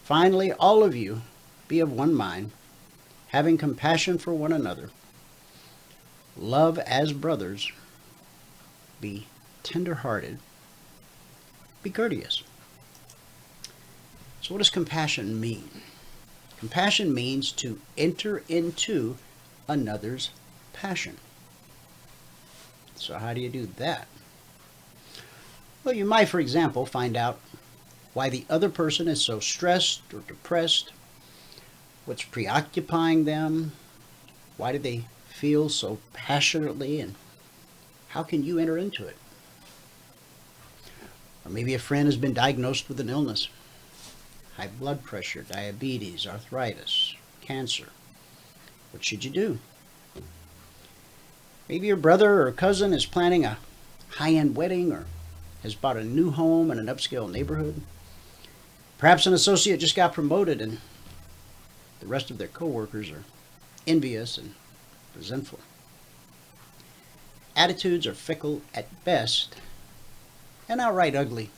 Speaker 5: Finally, all of you be of one mind, having compassion for one another. Love as brothers. Be tender-hearted. Be courteous. So what does compassion mean? Compassion means to enter into another's passion. So how do you do that? Well, you might, for example, find out why the other person is so stressed or depressed, what's preoccupying them, why do they feel so passionately, and how can you enter into it? Or maybe a friend has been diagnosed with an illness, high blood pressure, diabetes, arthritis, cancer. What should you do? Maybe your brother or cousin is planning a high-end wedding or has bought a new home in an upscale neighborhood. Perhaps an associate just got promoted and the rest of their coworkers are envious and resentful. Attitudes are fickle at best and outright ugly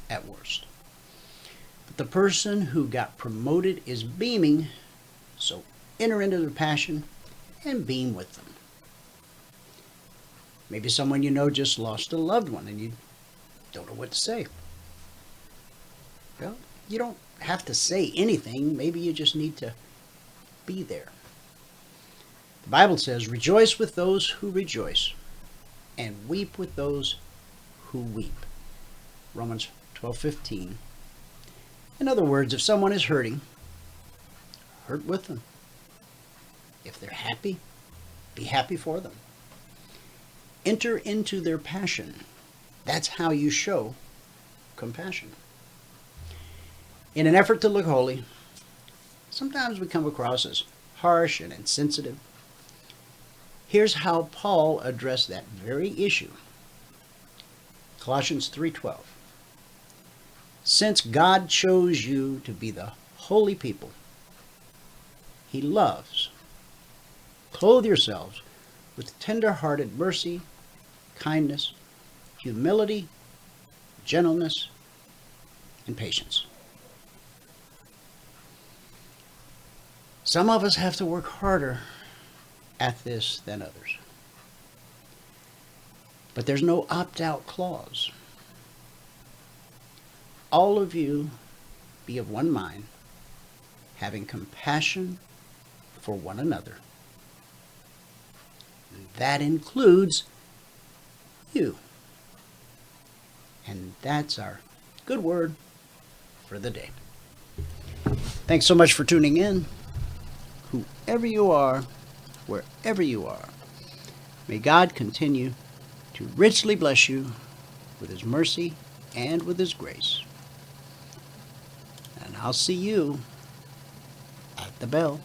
Speaker 5: at worst. But the person who got promoted is beaming, so enter into their passion and beam with them. Maybe someone you know just lost a loved one and you don't know what to say. Well, You don't have to say anything. Maybe you just need to be there. The Bible says, rejoice with those who rejoice and weep with those who weep. Romans 12:15. In other words, if someone is hurting, hurt with them. If they're happy, be happy for them. Enter into their passion. That's how you show compassion. In an effort to look holy, sometimes we come across as harsh and insensitive. Here's how Paul addressed that very issue. Colossians 3:12. Since God chose you to be the holy people He loves, clothe yourselves with tender-hearted mercy, kindness, humility, gentleness, and patience. Some of us have to work harder at this than others. But there's no opt-out clause. All of you be of one mind, having compassion for one another. That includes you. And that's our good word for the day. Thanks so much for tuning in. Whoever you are, wherever you are, may God continue to richly bless you with His mercy and with His grace. And I'll see you at the bell.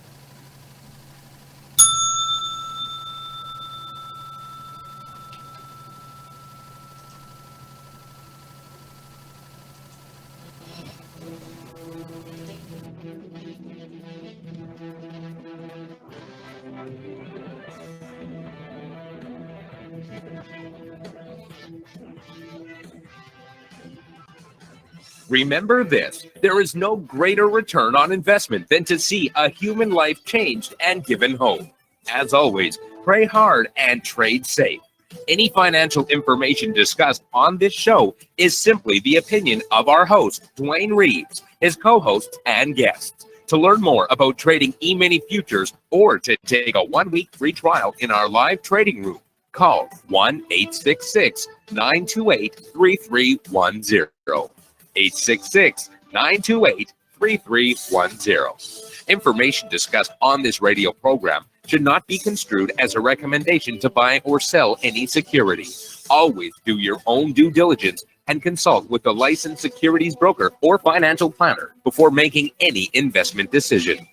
Speaker 1: Remember this, there is no greater return on investment than to see a human life changed and given hope. As always, pray hard and trade safe. Any financial information discussed on this show is simply the opinion of our host, Dwayne Reeves, his co-hosts, and guests. To learn more about trading Emini Futures or to take a 1-week free trial in our live trading room, call 1-866-928-3310. 866-928-3310. Information discussed on this radio program should not be construed as a recommendation to buy or sell any security. Always do your own due diligence and consult with a licensed securities broker or financial planner before making any investment decision.